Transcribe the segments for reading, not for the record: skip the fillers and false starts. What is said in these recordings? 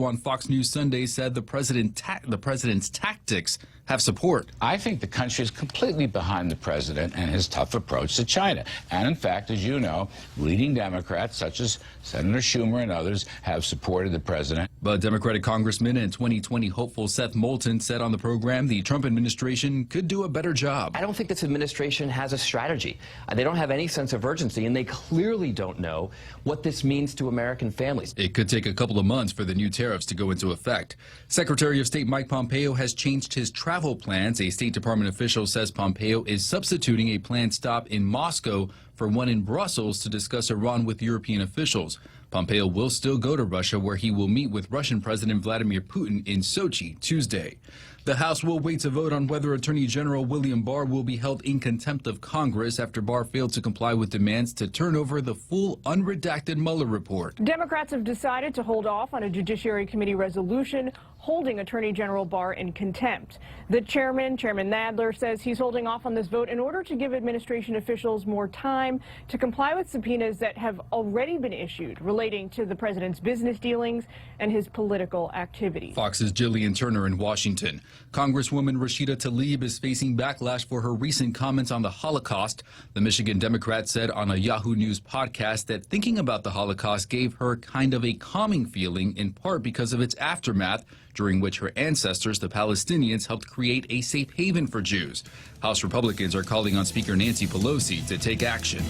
on Fox News Sunday said the president's tactics have support. I think the country is completely behind the president and his tough approach to China. And in fact, as you know, leading Democrats such as Senator Schumer and others have supported the president. But Democratic Congressman and 2020 hopeful Seth Moulton said on the program the Trump administration could do a better job. I don't think this administration has a strategy. They don't have any sense of urgency, and they clearly don't know what this means to American families. It could take a couple of months for the new tariffs to go into effect. Secretary of State Mike Pompeo has changed his travel plans. A State Department official says Pompeo is substituting a planned stop in Moscow for one in Brussels to discuss Iran with European officials. Pompeo will still go to Russia, where he will meet with Russian President Vladimir Putin in Sochi Tuesday. The House will wait to vote on whether Attorney General William Barr will be held in contempt of Congress after Barr failed to comply with demands to turn over the full unredacted Mueller report. Democrats have decided to hold off on a Judiciary Committee resolution holding Attorney General Barr in contempt. The Chairman Nadler, says he's holding off on this vote in order to give administration officials more time to comply with subpoenas that have already been issued relating to the president's business dealings and his political activity. Fox's Jillian Turner in Washington. Congresswoman Rashida Tlaib is facing backlash for her recent comments on the Holocaust. The Michigan Democrat said on a Yahoo News podcast that thinking about the Holocaust gave her kind of a calming feeling, in part because of its aftermath, during which her ancestors, the Palestinians, helped create a safe haven for Jews. House Republicans are calling on Speaker Nancy Pelosi to take action.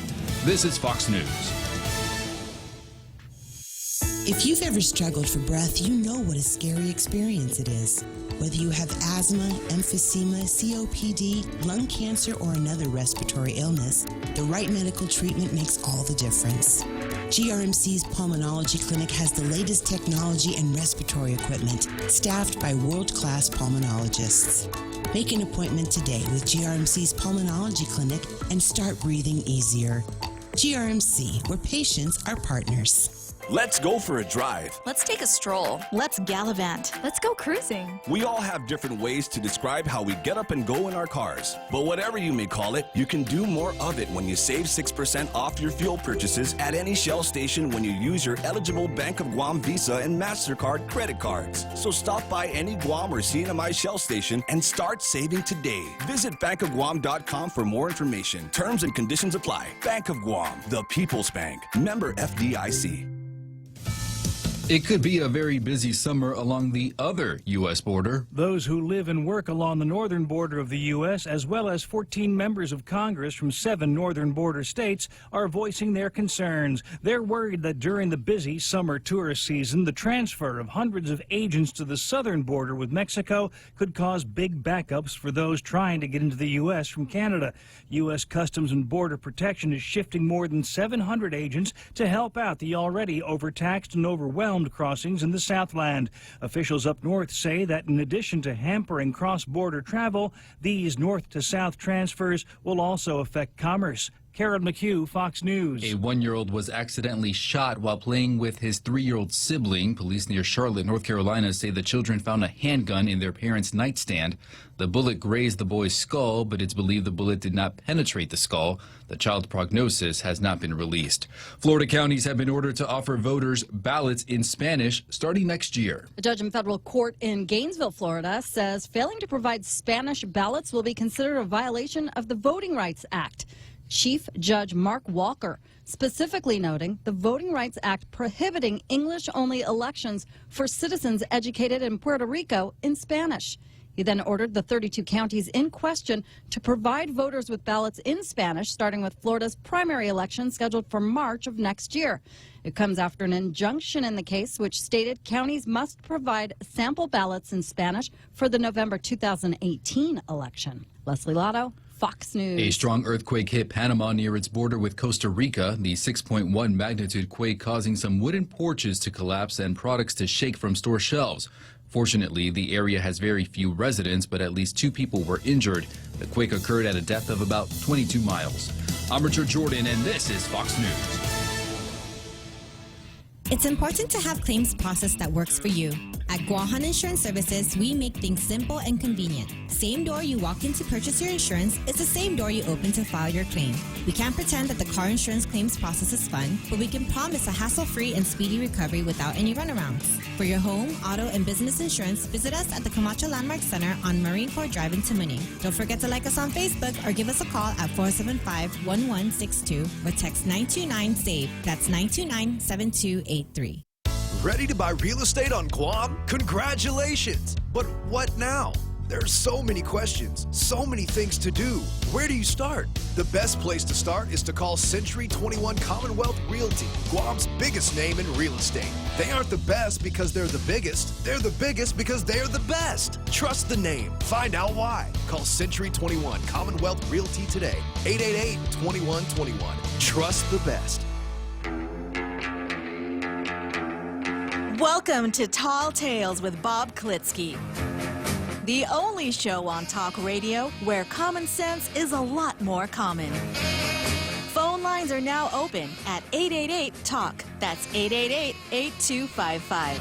This is Fox News. If you've ever struggled for breath, you know what a scary experience it is. Whether you have asthma, emphysema, COPD, lung cancer, or another respiratory illness, the right medical treatment makes all the difference. GRMC's Pulmonology Clinic has the latest technology and respiratory equipment, staffed by world-class pulmonologists. Make an appointment today with GRMC's Pulmonology Clinic and start breathing easier. GRMC, where patients are partners. Let's go for a drive. Let's take a stroll. Let's gallivant. Let's go cruising. We all have different ways to describe how we get up and go in our cars. But whatever you may call it, you can do more of it when you save 6% off your fuel purchases at any Shell station when you use your eligible Bank of Guam Visa and MasterCard credit cards. So stop by any Guam or CNMI Shell station and start saving today. Visit bankofguam.com for more information. Terms and conditions apply. Bank of Guam, the People's Bank. Member FDIC. It could be a very busy summer along the other U.S. border. Those who live and work along the northern border of the U.S., as well as 14 members of Congress from 7 northern border states, are voicing their concerns. They're worried that during the busy summer tourist season, the transfer of hundreds of agents to the southern border with Mexico could cause big backups for those trying to get into the U.S. from Canada. U.S. Customs and Border Protection is shifting more than 700 agents to help out the already overtaxed and overwhelmed crossings in the Southland. Officials up north say that in addition to hampering cross-border travel, these north-to-south transfers will also affect commerce. Carol McHugh, Fox News. A 1-year-old was accidentally shot while playing with his 3-year-old sibling. Police near Charlotte, North Carolina, say the children found a handgun in their parents' nightstand. The bullet grazed the boy's skull, but it's believed the bullet did not penetrate the skull. The child's prognosis has not been released. Florida counties have been ordered to offer voters ballots in Spanish starting next year. A judge in federal court in Gainesville, Florida, says failing to provide Spanish ballots will be considered a violation of the Voting Rights Act. Chief Judge Mark Walker specifically noting the Voting Rights Act prohibiting English-only elections for citizens educated in Puerto Rico in Spanish. He then ordered the 32 counties in question to provide voters with ballots in Spanish, starting with Florida's primary election scheduled for March of next year. It comes after an injunction in the case which stated counties must provide sample ballots in Spanish for the November 2018 election. Leslie Lotto, Fox News. A strong earthquake hit Panama near its border with Costa Rica. The 6.1 magnitude quake causing some wooden porches to collapse and products to shake from store shelves. Fortunately, the area has very few residents, but at least 2 people were injured. The quake occurred at a depth of about 22 miles. I'm Richard Jordan, and this is Fox News. It's important to have claims process that works for you. At Guahan Insurance Services, we make things simple and convenient. Same door you walk in to purchase your insurance is the same door you open to file your claim. We can't pretend that the car insurance claims process is fun, but we can promise a hassle-free and speedy recovery without any runarounds. For your home, auto, and business insurance, visit us at the Camacho Landmark Center on Marine Corps Drive in Tamuning. Don't forget to like us on Facebook or give us a call at 475-1162 or text 929-SAVE. That's 929-7283. Ready to buy real estate on Guam? Congratulations! But what now? There's so many questions, so many things to do. Where do you start? The best place to start is to call Century 21 Commonwealth Realty, Guam's biggest name in real estate. They aren't the best because they're the biggest. They're the biggest because they're the best. Trust the name. Find out why. Call Century 21 Commonwealth Realty today. 888-2121. Trust the best. Welcome to Tall Tales with Bob Klitzkie, the only show on talk radio where common sense is a lot more common. Phone lines are now open at 888-TALK. That's 888-8255.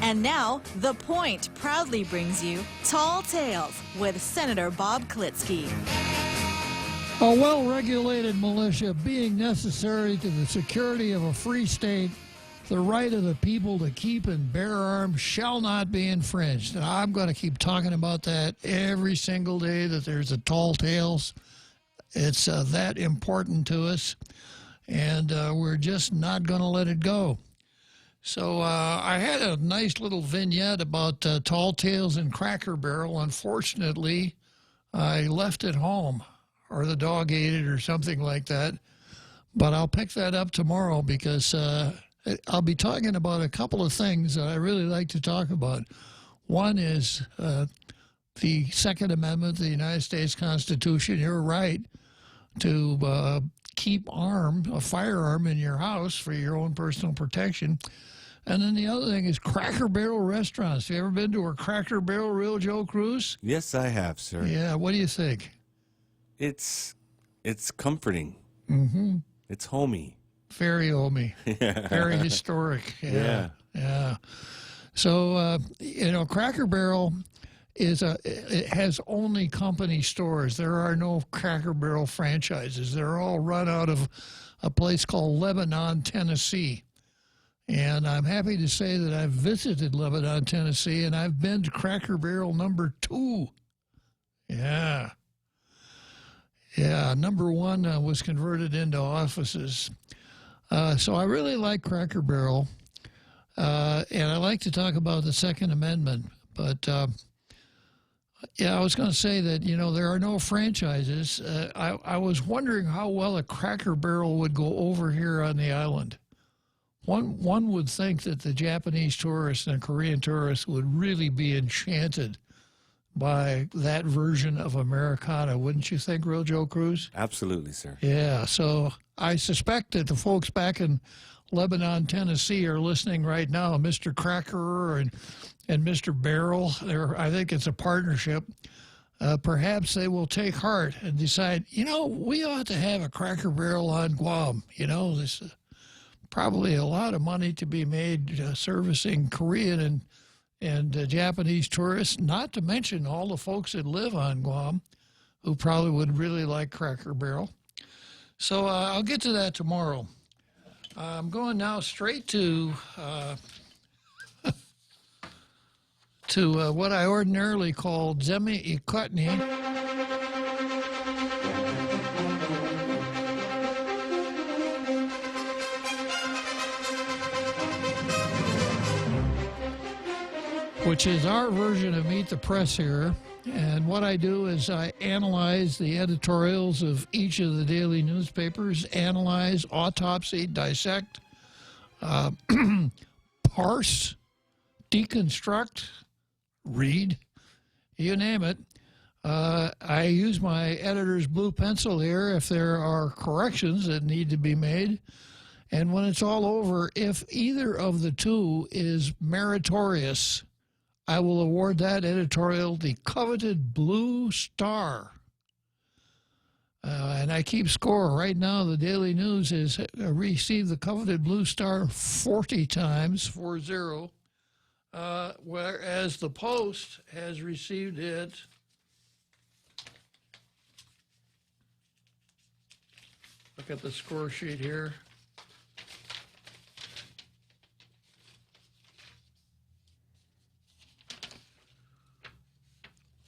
And now, The Point proudly brings you Tall Tales with Senator Bob Klitzkie. A well-regulated militia being necessary to the security of a free state, the right of the people to keep and bear arms shall not be infringed. And I'm going to keep talking about that every single day that there's a Tall Tales. It's that important to us, and we're just not going to let it go. So I had a nice little vignette about Tall Tales and Cracker Barrel. Unfortunately, I left it home, or the dog ate it or something like that. But I'll pick that up tomorrow because I'll be talking about a couple of things that I really like to talk about. One is the Second Amendment to the United States Constitution. You're right to keep a firearm in your house for your own personal protection. And then the other thing is Cracker Barrel restaurants. Have you ever been to a Cracker Barrel, Real Joe Cruz? Yes, I have, sir. Yeah, what do you think? It's comforting. Mm-hmm. It's homey. Very homey. Very historic. Yeah. So, Cracker Barrel it has only company stores. There are no Cracker Barrel franchises. They're all run out of a place called Lebanon, Tennessee. And I'm happy to say that I've visited Lebanon, Tennessee, and I've been to Cracker Barrel number 2. Yeah. Yeah, number 1 was converted into offices. So I really like Cracker Barrel, and I like to talk about the Second Amendment. But, I was going to say that, there are no franchises. I was wondering how well a Cracker Barrel would go over here on the island. One would think that the Japanese tourists and the Korean tourists would really be enchanted by that version of Americana, wouldn't you think, Real Joe Cruz? Absolutely, sir. Yeah, so I suspect that the folks back in Lebanon, Tennessee are listening right now, Mr. Cracker and Mr. Barrel. I think it's a partnership. Perhaps they will take heart and decide, we ought to have a Cracker Barrel on Guam. There's probably a lot of money to be made servicing Korean and Japanese tourists, not to mention all the folks that live on Guam who probably would really like Cracker Barrel. So I'll get to that tomorrow. I'm going now straight to what I ordinarily call Zemi Ikotni. Which is our version of Meet the Press here. And what I do is I analyze the editorials of each of the daily newspapers, analyze, autopsy, dissect, parse, deconstruct, read, you name it. I use my editor's blue pencil here if there are corrections that need to be made. And when it's all over, if either of the two is meritorious, I will award that editorial the coveted Blue Star. And I keep score. Right now, the Daily News has received the coveted Blue Star 40 times, 40, whereas the Post has received it. Look at the score sheet here.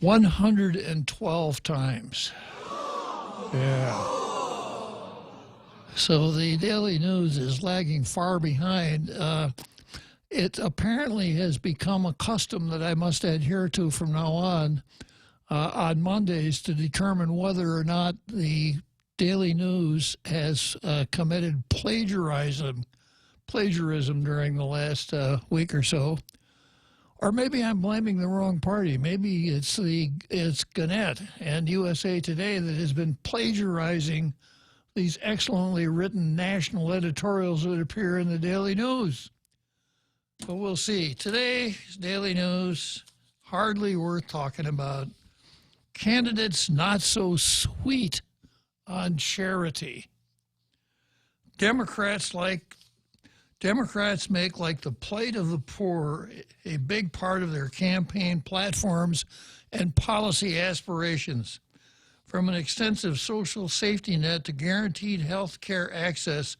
$112 times. Yeah. So the Daily News is lagging far behind. It apparently has become a custom that I must adhere to from now on Mondays to determine whether or not the Daily News has committed plagiarism during the last week or so. Or maybe I'm blaming the wrong party. Maybe it's Gannett and USA Today that has been plagiarizing these excellently written national editorials that appear in the Daily News. But we'll see. Today's Daily News, hardly worth talking about. Candidates not so sweet on charity. Democrats make like the plight of the poor a big part of their campaign platforms and policy aspirations. From an extensive social safety net to guaranteed health care access,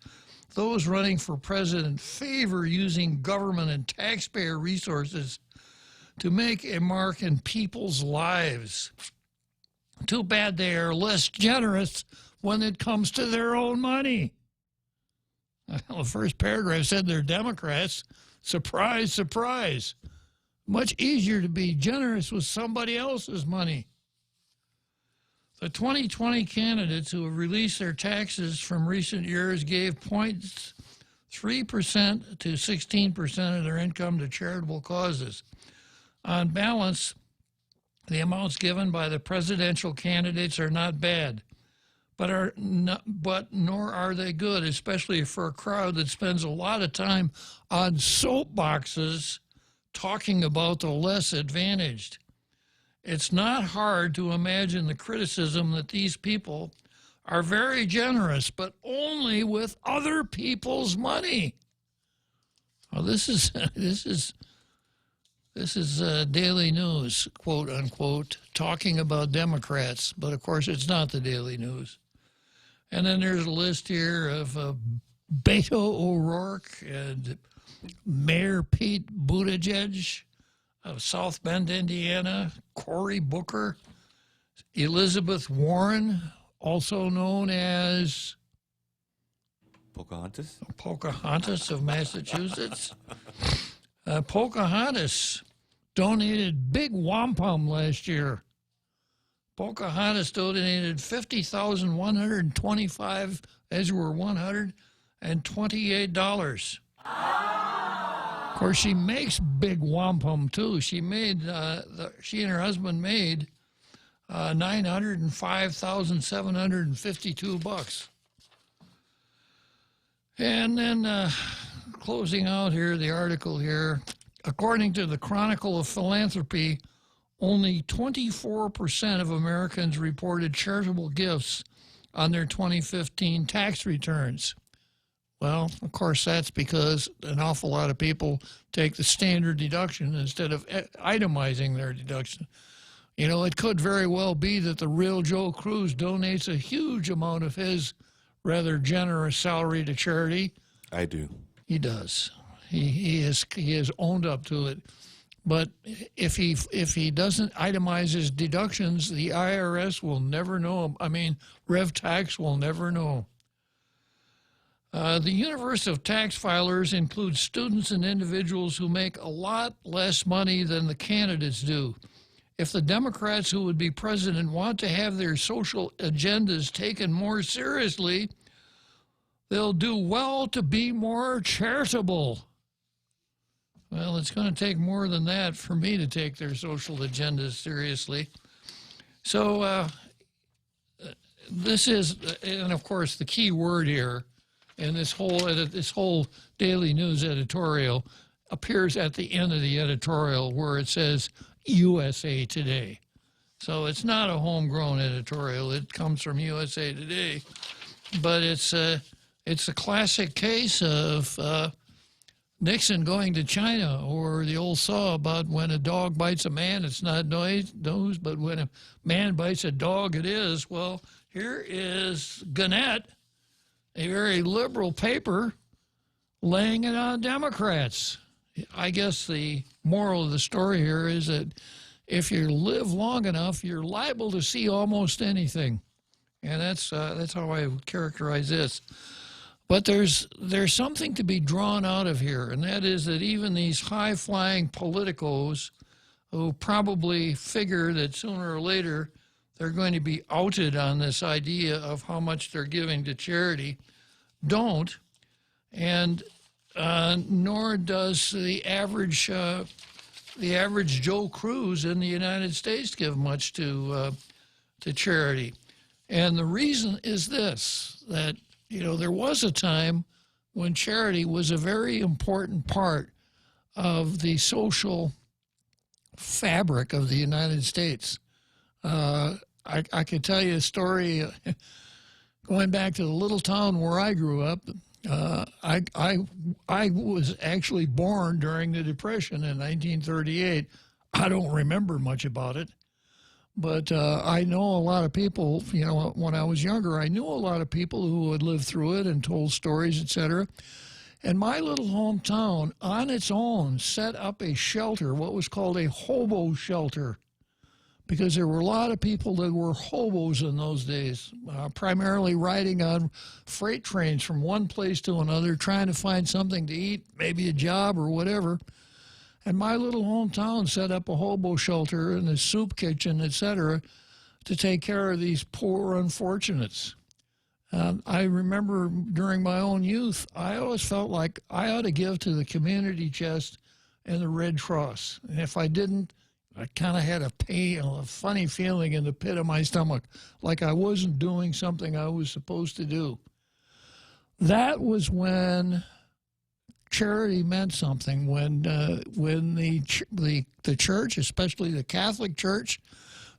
those running for president favor using government and taxpayer resources to make a mark in people's lives. Too bad they are less generous when it comes to their own money. Well, the first paragraph said they're Democrats. Surprise, surprise. Much easier to be generous with somebody else's money. The 2020 candidates who have released their taxes from recent years gave 0.3% to 16% of their income to charitable causes. On balance, the amounts given by the presidential candidates are not bad. But nor are they good, especially for a crowd that spends a lot of time on soapboxes talking about the less advantaged. It's not hard to imagine the criticism that these people are very generous, but only with other people's money. Well, this is Daily News, quote unquote, talking about Democrats, but of course it's not the Daily News. And then there's a list here of Beto O'Rourke and Mayor Pete Buttigieg of South Bend, Indiana, Cory Booker, Elizabeth Warren, also known as Pocahontas of Massachusetts. Pocahontas donated big wampum last year. Pocahontas donated $50,125, as were $128. Of course, she makes big wampum too. She and her husband made $905,752. And then closing out here, the article here, according to the Chronicle of Philanthropy, only 24% of Americans reported charitable gifts on their 2015 tax returns. Well, of course, that's because an awful lot of people take the standard deduction instead of itemizing their deduction. You know, it could very well be that the real Joe Cruz donates a huge amount of his rather generous salary to charity. I do. He does. He has owned up to it. But if he doesn't itemize his deductions, the IRS will never know. I mean, Rev Tax will never know. The universe of tax filers includes students and individuals who make a lot less money than the candidates do. If the Democrats who would be president want to have their social agendas taken more seriously, they'll do well to be more charitable. Well, it's going to take more than that for me to take their social agendas seriously. So this is, and of course, the key word here in this whole Daily News editorial appears at the end of the editorial where it says USA Today. So it's not a homegrown editorial. It comes from USA Today. But it's a classic case of Nixon going to China, or the old saw about when a dog bites a man, it's not nose, but when a man bites a dog, it is. Well, here is Gannett, a very liberal paper, laying it on Democrats. I guess the moral of the story here is that if you live long enough, you're liable to see almost anything. And that's how I would characterize this. But there's something to be drawn out of here, and that is that even these high-flying politicos who probably figure that sooner or later they're going to be outed on this idea of how much they're giving to charity don't, and nor does the average Joe Cruz in the United States give much to charity. And the reason is this, that there was a time when charity was a very important part of the social fabric of the United States. I could tell you a story going back to the little town where I grew up. I was actually born during the Depression in 1938. I don't remember much about it. But I know a lot of people, when I was younger, I knew a lot of people who had lived through it and told stories, etc. And my little hometown, on its own, set up a shelter, what was called a hobo shelter, because there were a lot of people that were hobos in those days, primarily riding on freight trains from one place to another, trying to find something to eat, maybe a job or whatever. And my little hometown set up a hobo shelter and a soup kitchen, etc., to take care of these poor unfortunates. I remember during my own youth, I always felt like I ought to give to the community chest and the Red Cross. And if I didn't, I kind of had a funny feeling in the pit of my stomach, like I wasn't doing something I was supposed to do. That was when charity meant something, when the church, especially the Catholic Church,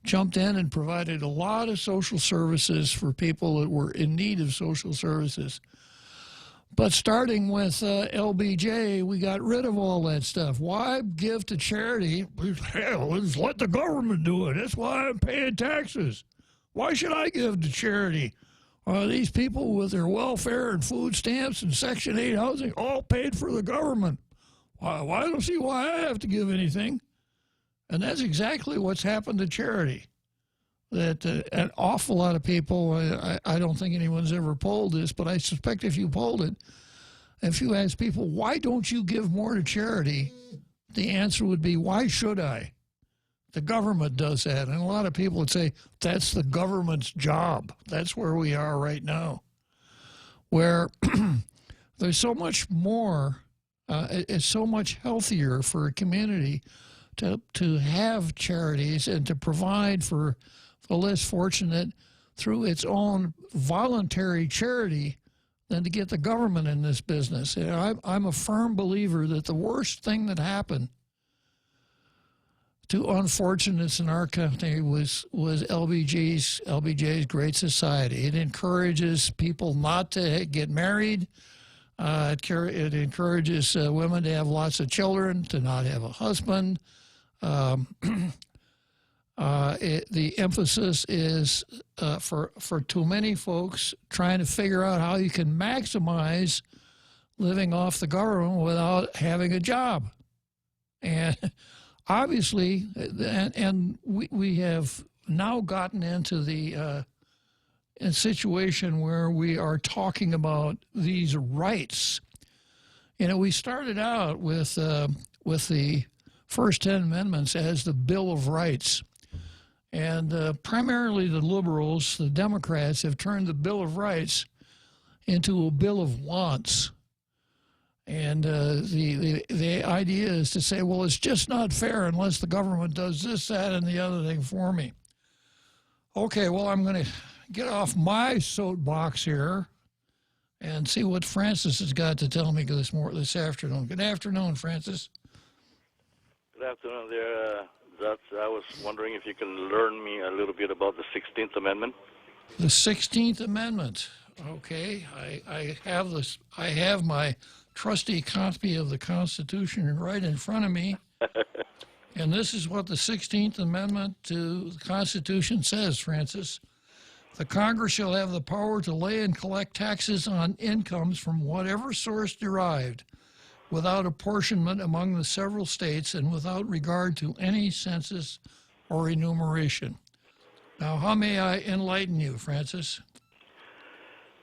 jumped in and provided a lot of social services for people that were in need of social services. But starting with LBJ, we got rid of all that stuff. Why give to charity? Hell, let's let the government do it. That's why I'm paying taxes. Why should I give to charity? These people with their welfare and food stamps and Section 8 housing all paid for the government. Why, I don't see why I have to give anything. And that's exactly what's happened to charity. That an awful lot of people, I don't think anyone's ever polled this, but I suspect if you polled it, if you ask people, why don't you give more to charity, the answer would be, why should I? The government does that. And a lot of people would say, that's the government's job. That's where we are right now, where there's so much more, it's so much healthier for a community to have charities and to provide for the less fortunate through its own voluntary charity than to get the government in this business. And I'm a firm believer that the worst thing that happened to unfortunates in our country was LBJ's Great Society. It encourages people not to get married. It encourages women to have lots of children, to not have a husband. The emphasis is for too many folks trying to figure out how you can maximize living off the government without having a job. And obviously, and we have now gotten into the a situation where we are talking about these rights. We started out with the first 10 amendments as the Bill of Rights. And primarily the liberals, the Democrats, have turned the Bill of Rights into a Bill of Wants. And the idea is to say, well, it's just not fair unless the government does this, that, and the other thing for me. Okay, well, I'm going to get off my soapbox here and see what Francis has got to tell me this afternoon. Good afternoon, Francis. Good afternoon there, Judge. I was wondering if you can learn me a little bit about the 16th Amendment. The 16th Amendment. Okay, I have this. I have my trusty copy of the Constitution right in front of me, and this is what the 16th Amendment to the Constitution says, Francis. The Congress shall have the power to lay and collect taxes on incomes from whatever source derived, without apportionment among the several states and without regard to any census or enumeration. Now, how may I enlighten you, Francis?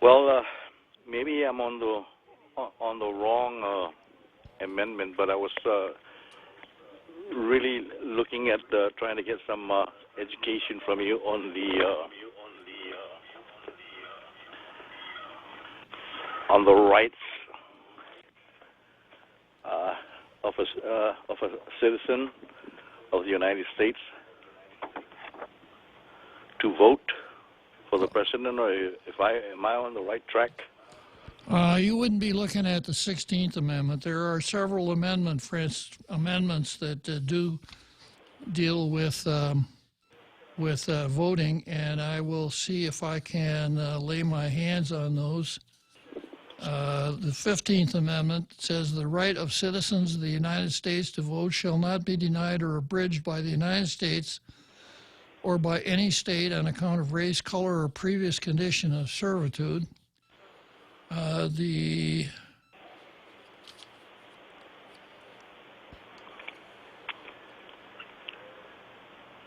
Well, maybe I'm on the wrong amendment, but I was really looking at trying to get some education from you on the rights of a citizen of the United States to vote for the president, or am I on the right track? You wouldn't be looking at the 16th Amendment. There are several amendments that do deal with voting, and I will see if I can lay my hands on those. The 15th Amendment says the right of citizens of the United States to vote shall not be denied or abridged by the United States or by any state on account of race, color, or previous condition of servitude. The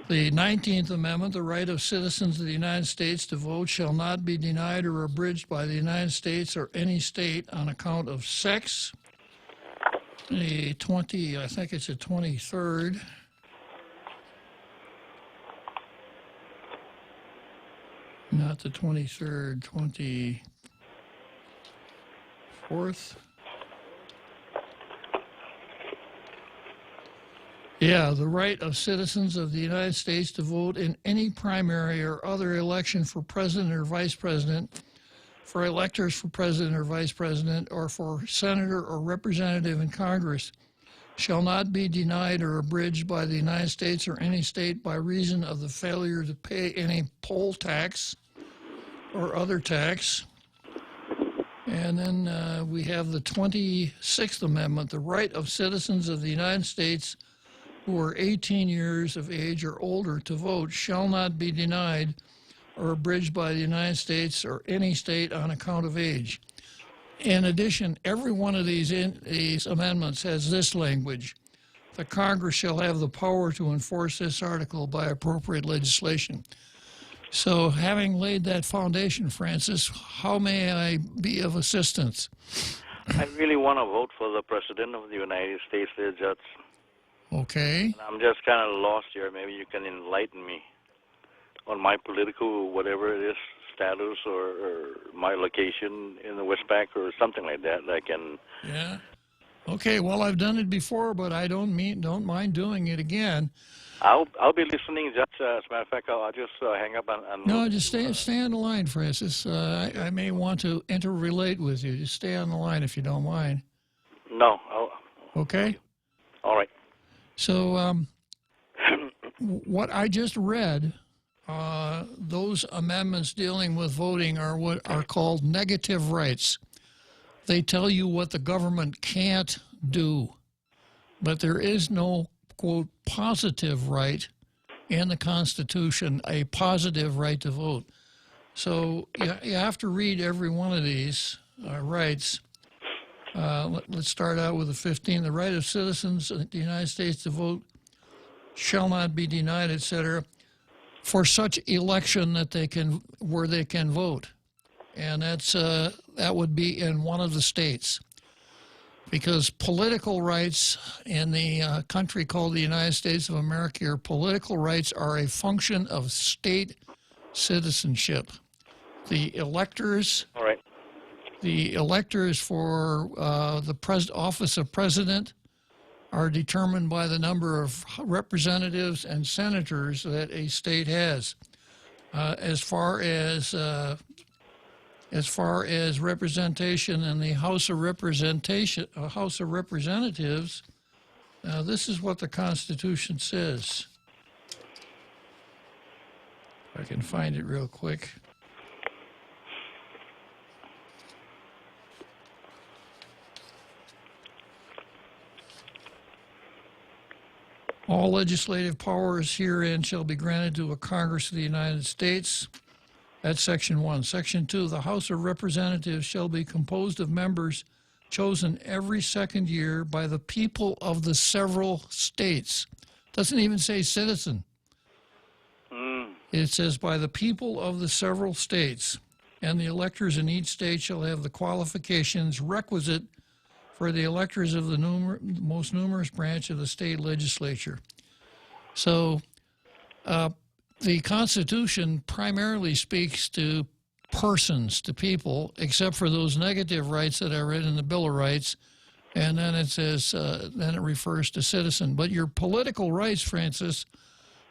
19th Amendment, the right of citizens of the United States to vote shall not be denied or abridged by the United States or any state on account of sex. I think it's the 23rd. Not the 23rd, 24th. Yeah, the right of citizens of the United States to vote in any primary or other election for president or vice president, for electors for president or vice president, or for senator or representative in Congress shall not be denied or abridged by the United States or any state by reason of the failure to pay any poll tax or other tax. And then we have the 26th Amendment, the right of citizens of the United States who are 18 years of age or older to vote shall not be denied or abridged by the United States or any state on account of age. In addition, every one of these amendments has this language: the Congress shall have the power to enforce this article by appropriate legislation. So having laid that foundation, Francis, how may I be of assistance? I really want to vote for the President of the United States, there, Judge. Okay. And I'm just kind of lost here. Maybe you can enlighten me on my political, whatever it is, status or my location in the Westpac or something like that. I can. Yeah. Okay. Well, I've done it before, but I don't mind doing it again. I'll be listening, Judge. As a matter of fact, I'll just hang up and no, just stay on the line, Francis. I may want to interrelate with you. Just stay on the line if you don't mind. No. Okay. All right. So what I just read, those amendments dealing with voting are what are called negative rights. They tell you what the government can't do, but there is no, quote, positive right in the Constitution, a positive right to vote. So you have to read every one of these rights. Let's start out with the 15. The right of citizens of the United States to vote shall not be denied, etc., for such election that where they can vote, and that would be in one of the states, because political rights in the country called the United States of America, or political rights are a function of state citizenship. The electors. All right. The electors for the office of president are determined by the number of representatives and senators that a state has. As far as representation in the House of Representatives, this is what the Constitution says. If I can find it real quick. All legislative powers herein shall be granted to a Congress of the United States. That's Section 1. Section 2, the House of Representatives shall be composed of members chosen every second year by the people of the several states. Doesn't even say citizen. It says by the people of the several states, and the electors in each state shall have the qualifications requisite for the electors of the most numerous branch of the state legislature. So the Constitution primarily speaks to persons, to people, except for those negative rights that I read in the Bill of Rights, and then it says, then it refers to citizen. But your political rights, Francis,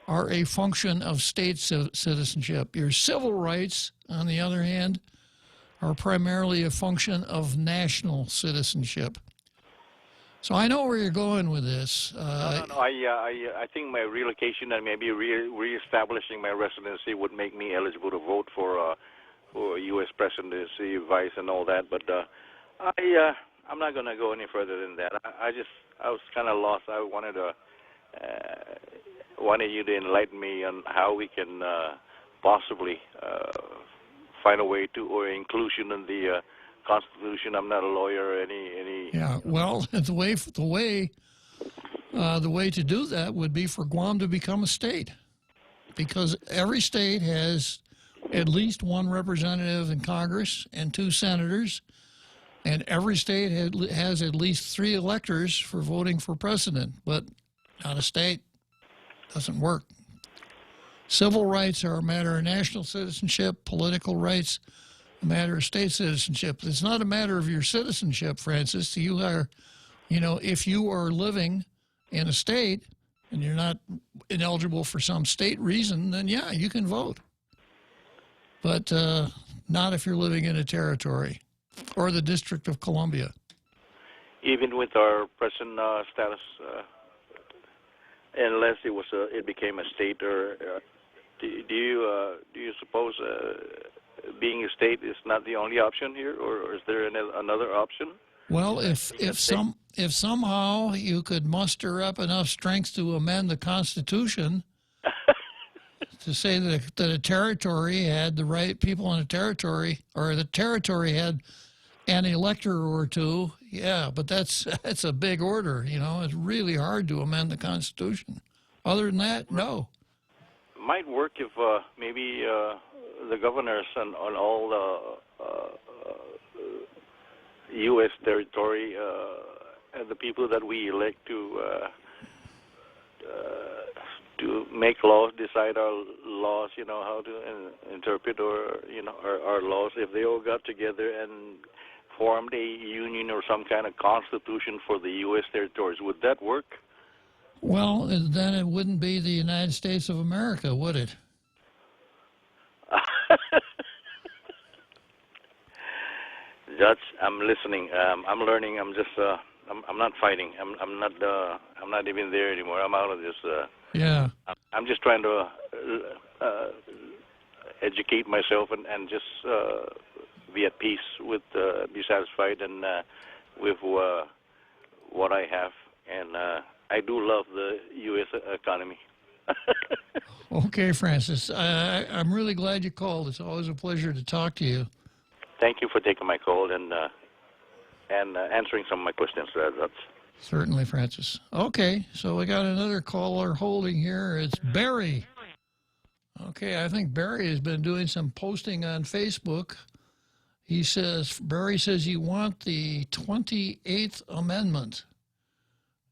are a function of state citizenship. Your civil rights, on the other hand, are primarily a function of national citizenship. So I know where you're going with this. No. I think my relocation and maybe reestablishing my residency would make me eligible to vote for U.S. presidency, vice, and all that. But I'm not going to go any further than that. I was kind of lost. I wanted you to enlighten me on how we can possibly find a way to, or inclusion in the Constitution. I'm not a lawyer or any. Yeah, well, the way to do that would be for Guam to become a state, because every state has at least one representative in Congress and 2 senators, and every state has at least 3 electors for voting for president, but not a state. Doesn't work. Civil rights are a matter of national citizenship. Political rights, a matter of state citizenship. It's not a matter of your citizenship, Francis. You are, if you are living in a state and you're not ineligible for some state reason, then yeah, you can vote. But not if you're living in a territory or the District of Columbia. Even with our present status, unless it became a state, or do you suppose being a state is not the only option here, or is there another option? Well, if somehow you could muster up enough strength to amend the Constitution to say that a territory had the right people in a territory, or the territory had an elector or 2, yeah, but that's a big order. It's really hard to amend the Constitution. Other than that, no. Might work if maybe the governors on all the U.S. territory and the people that we elect to make laws, decide our laws, how to interpret our laws. If they all got together and formed a union or some kind of constitution for the U.S. territories, would that work? Well, then it wouldn't be the United States of America, would it? Judge, I'm listening. I'm learning. I'm just. I'm not fighting. I'm not even there anymore. I'm out of this. Yeah. I'm just trying to educate myself and just be at peace with, be satisfied and with what I have. And I do love the U.S. economy. Okay, Francis. I'm really glad you called. It's always a pleasure to talk to you. Thank you for taking my call and answering some of my questions. That's certainly, Francis. Okay, so we got another caller holding here. It's Barry. Okay, I think Barry has been doing some posting on Facebook. Barry says you want the 28th Amendment.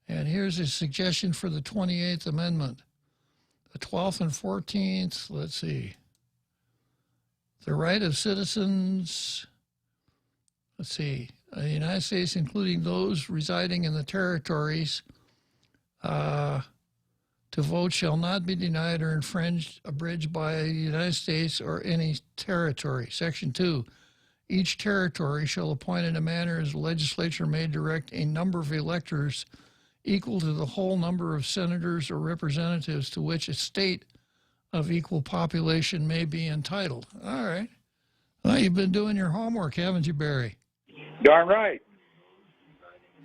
And here's a suggestion for the 28th Amendment. The 12th and 14th, let's see. The right of citizens, the United States, including those residing in the territories, to vote shall not be denied or infringed, abridged by the United States or any territory. Section 2, each territory shall appoint in a manner as the legislature may direct a number of electors equal to the whole number of senators or representatives to which a state of equal population may be entitled. All right. Well, you've been doing your homework, haven't you, Barry? Darn right.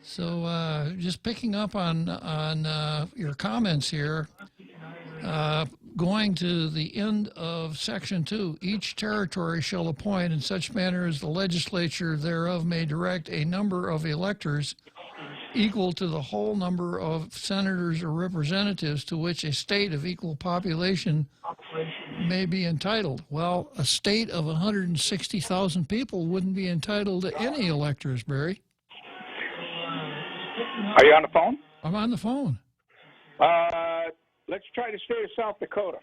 So just picking up on your comments here, going to the end of Section 2, each territory shall appoint in such manner as the legislature thereof may direct a number of electors equal to the whole number of senators or representatives to which a state of equal population may be entitled. Well, a state of 160,000 people wouldn't be entitled to any electors, Barry. Are you on the phone? I'm on the phone. Let's try the state of South Dakota.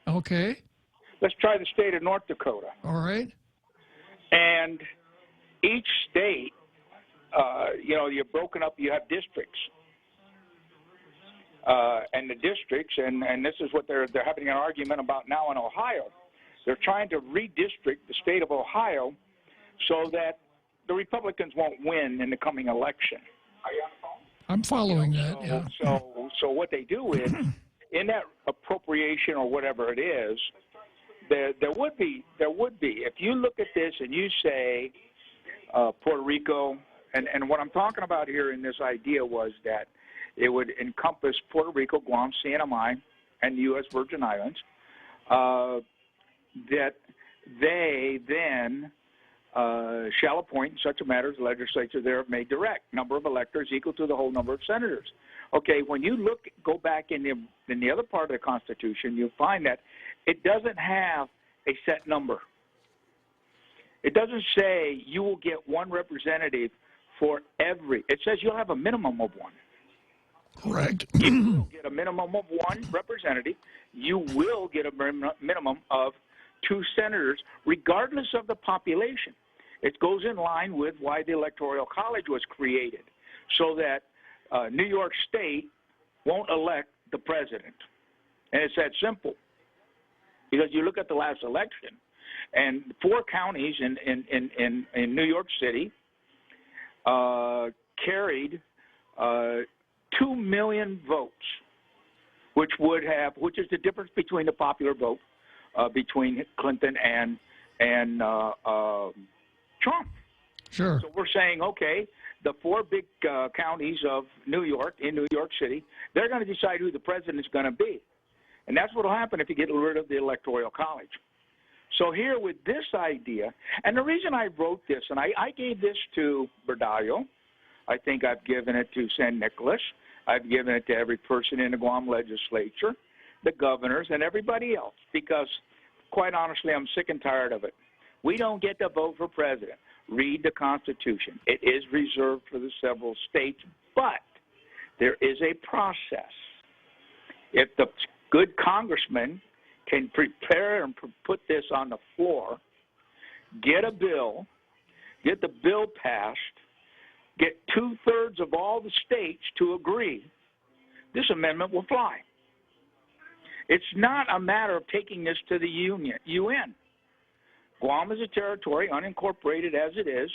Okay. Let's try the state of North Dakota. All right. And each state, you're broken up, you have districts. And the districts, and this is what they're having an argument about now in Ohio. They're trying to redistrict the state of Ohio so that the Republicans won't win in the coming election. Are you on the phone? I'm following that, yeah. So what they do is, in that appropriation or whatever it is, there would be, if you look at this and you say Puerto Rico, and what I'm talking about here in this idea was that it would encompass Puerto Rico, Guam, CNMI, and the U.S. Virgin Islands, that they then shall appoint in such a matter as the legislature there may direct number of electors equal to the whole number of senators. Okay, when you go back in the other part of the Constitution, you'll find that it doesn't have a set number. It doesn't say you will get one representative for every. It says you'll have a minimum of one. Correct. You will get a minimum of one representative. You will get a minimum of 2 senators, regardless of the population. It goes in line with why the Electoral College was created, so that New York State won't elect the president. And it's that simple. Because you look at the last election, and 4 counties in New York City carried 2 million votes, which is the difference between the popular vote between Clinton and Trump. Sure. So we're saying, okay, the 4 big counties of New York, in New York City, they're going to decide who the president is going to be. And that's what will happen if you get rid of the Electoral College. So here with this idea, and the reason I wrote this, and I gave this to Berdallo, I think I've given it to San Nicolas, I've given it to every person in the Guam legislature, the governors, and everybody else, because quite honestly, I'm sick and tired of it. We don't get to vote for president. Read the Constitution. It is reserved for the several states, but there is a process. If the good congressman can prepare and put this on the floor, get a bill, get the bill passed, get 2/3 of all the states to agree, this amendment will fly. It's not a matter of taking this to the UN. Guam is a territory, unincorporated as it is,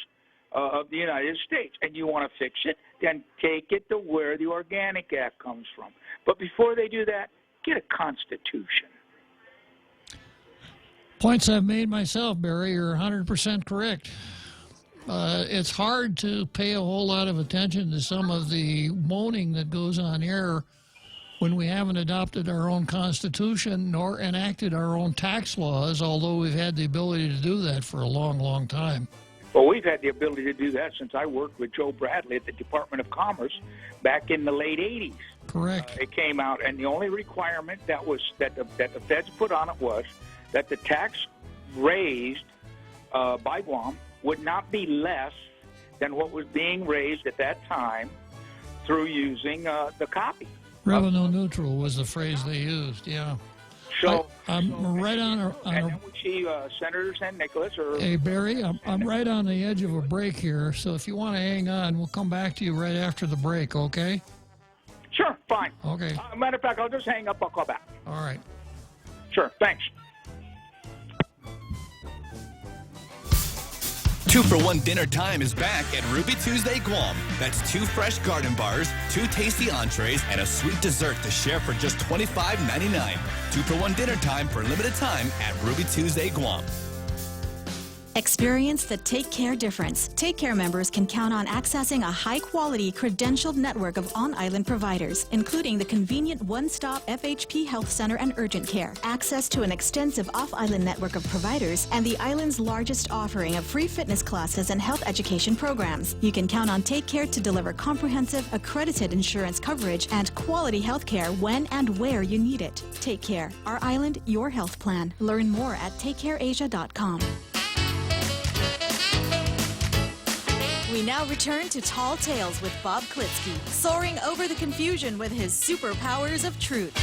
of the United States. And you want to fix it, then take it to where the Organic Act comes from. But before they do that, get a constitution. Points I've made myself, Barry, are 100% correct. It's hard to pay a whole lot of attention to some of the moaning that goes on here when we haven't adopted our own Constitution nor enacted our own tax laws, although we've had the ability to do that for a long, long time. Well, we've had the ability to do that since I worked with Joe Bradley at the Department of Commerce back in the late 80s. Correct. It came out, and the only requirement that the feds put on it was that the tax raised by Guam would not be less than what was being raised at that time through using the copy. Revenue neutral was the phrase they used, yeah. So I'm right on and then we see Senator San Nicolas or... Hey, Barry, I'm right on the edge of a break here, so if you want to hang on, we'll come back to you right after the break, okay? Sure, fine. Okay. Matter of fact, I'll just hang up, I'll call back. All right. Sure, thanks. 2-for-1 dinner time is back at Ruby Tuesday Guam. That's 2 fresh garden bars, 2 tasty entrees, and a sweet dessert to share for just $25.99. 2-for-1 dinner time for a limited time at Ruby Tuesday Guam. Experience the Take Care difference. Take Care members can count on accessing a high-quality, credentialed network of on-island providers, including the convenient one-stop FHP Health Center and Urgent Care, access to an extensive off-island network of providers, and the island's largest offering of free fitness classes and health education programs. You can count on Take Care to deliver comprehensive, accredited insurance coverage and quality health care when and where you need it. Take Care. Our island, your health plan. Learn more at takecareasia.com. We now return to Tall Tales with Bob Klitzkie, soaring over the confusion with his superpowers of truth.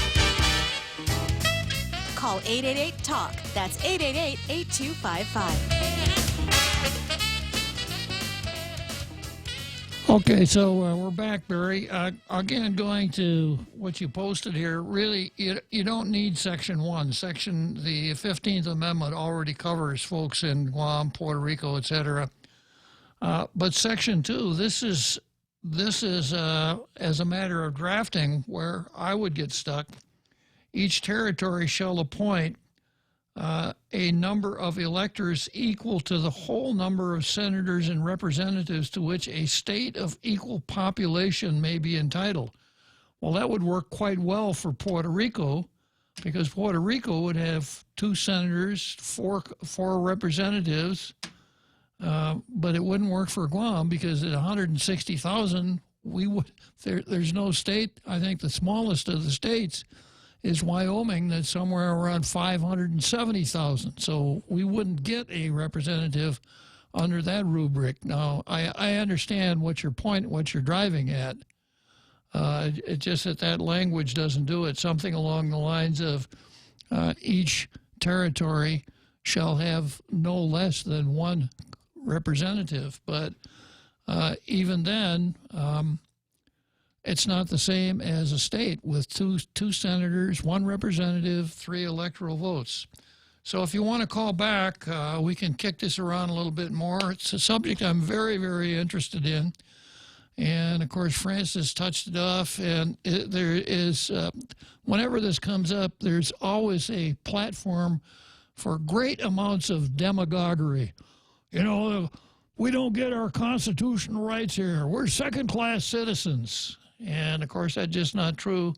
Call 888-TALK. That's 888-8255. Okay, so we're back, Barry. Again, going to what you posted here, really, you don't need Section 1. The 15th Amendment already covers folks in Guam, Puerto Rico, etc. But Section 2, this is as a matter of drafting where I would get stuck. Each territory shall appoint a number of electors equal to the whole number of senators and representatives to which a state of equal population may be entitled. Well, that would work quite well for Puerto Rico, because Puerto Rico would have 2 senators, 4 representatives. But it wouldn't work for Guam, because at 160,000, there's no state. I think the smallest of the states is Wyoming, that's somewhere around 570,000. So we wouldn't get a representative under that rubric. Now, I understand what you're driving at. It's just that language doesn't do it. Something along the lines of each territory shall have no less than 1 representative, but even then, it's not the same as a state with two senators, 1 representative, 3 electoral votes. So if you want to call back, we can kick this around a little bit more. It's a subject I'm very, very interested in, and of course Francis touched it off. And there is, whenever this comes up, there's always a platform for great amounts of demagoguery. You know, we don't get our constitutional rights here. We're second-class citizens. And, of course, that's just not true.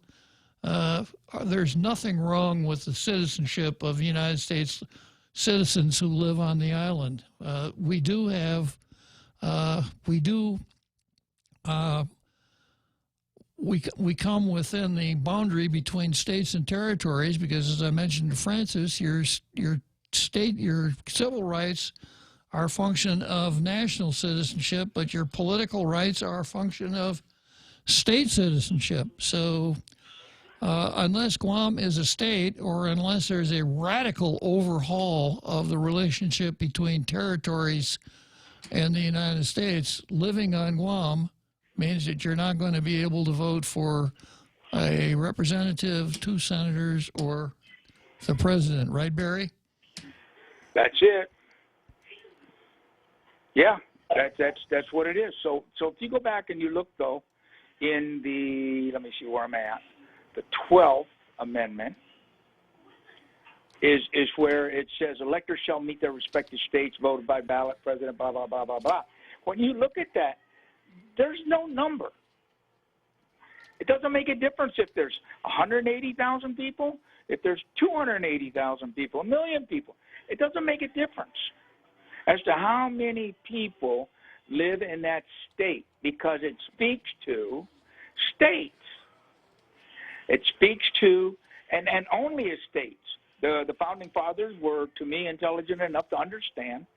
There's nothing wrong with the citizenship of United States citizens who live on the island. We come within the boundary between states and territories because, as I mentioned to Francis, your civil rights are a function of national citizenship, but your political rights are a function of state citizenship. So unless Guam is a state, or unless there's a radical overhaul of the relationship between territories and the United States, living on Guam means that you're not going to be able to vote for a representative, 2 senators, or the president. Right, Barry? That's it. Yeah, that's what it is. So if you go back and you look, though, in the, let me see where I'm at, the 12th Amendment is where it says electors shall meet their respective states, voted by ballot, president, blah, blah, blah, blah, blah. When you look at that, there's no number. It doesn't make a difference if there's 180,000 people, if there's 280,000 people, 1 million people. It doesn't make a difference as to how many people live in that state, because it speaks to states. It speaks to, and only as states. The Founding Fathers were, to me, intelligent enough to understand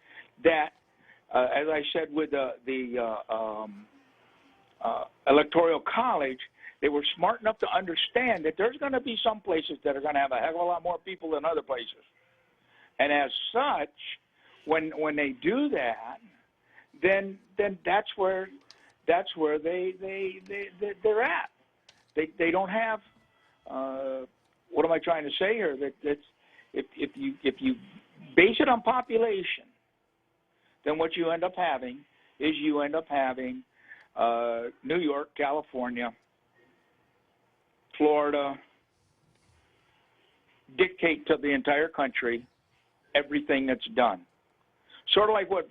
that, as I said with the Electoral College, they were smart enough to understand that there's going to be some places that are going to have a heck of a lot more people than other places. And as such, when they do that, then that's where they're at. They don't have. What am I trying to say here? That if you base it on population, then what you end up having is New York, California, Florida dictate to the entire country everything that's done. Sort of like what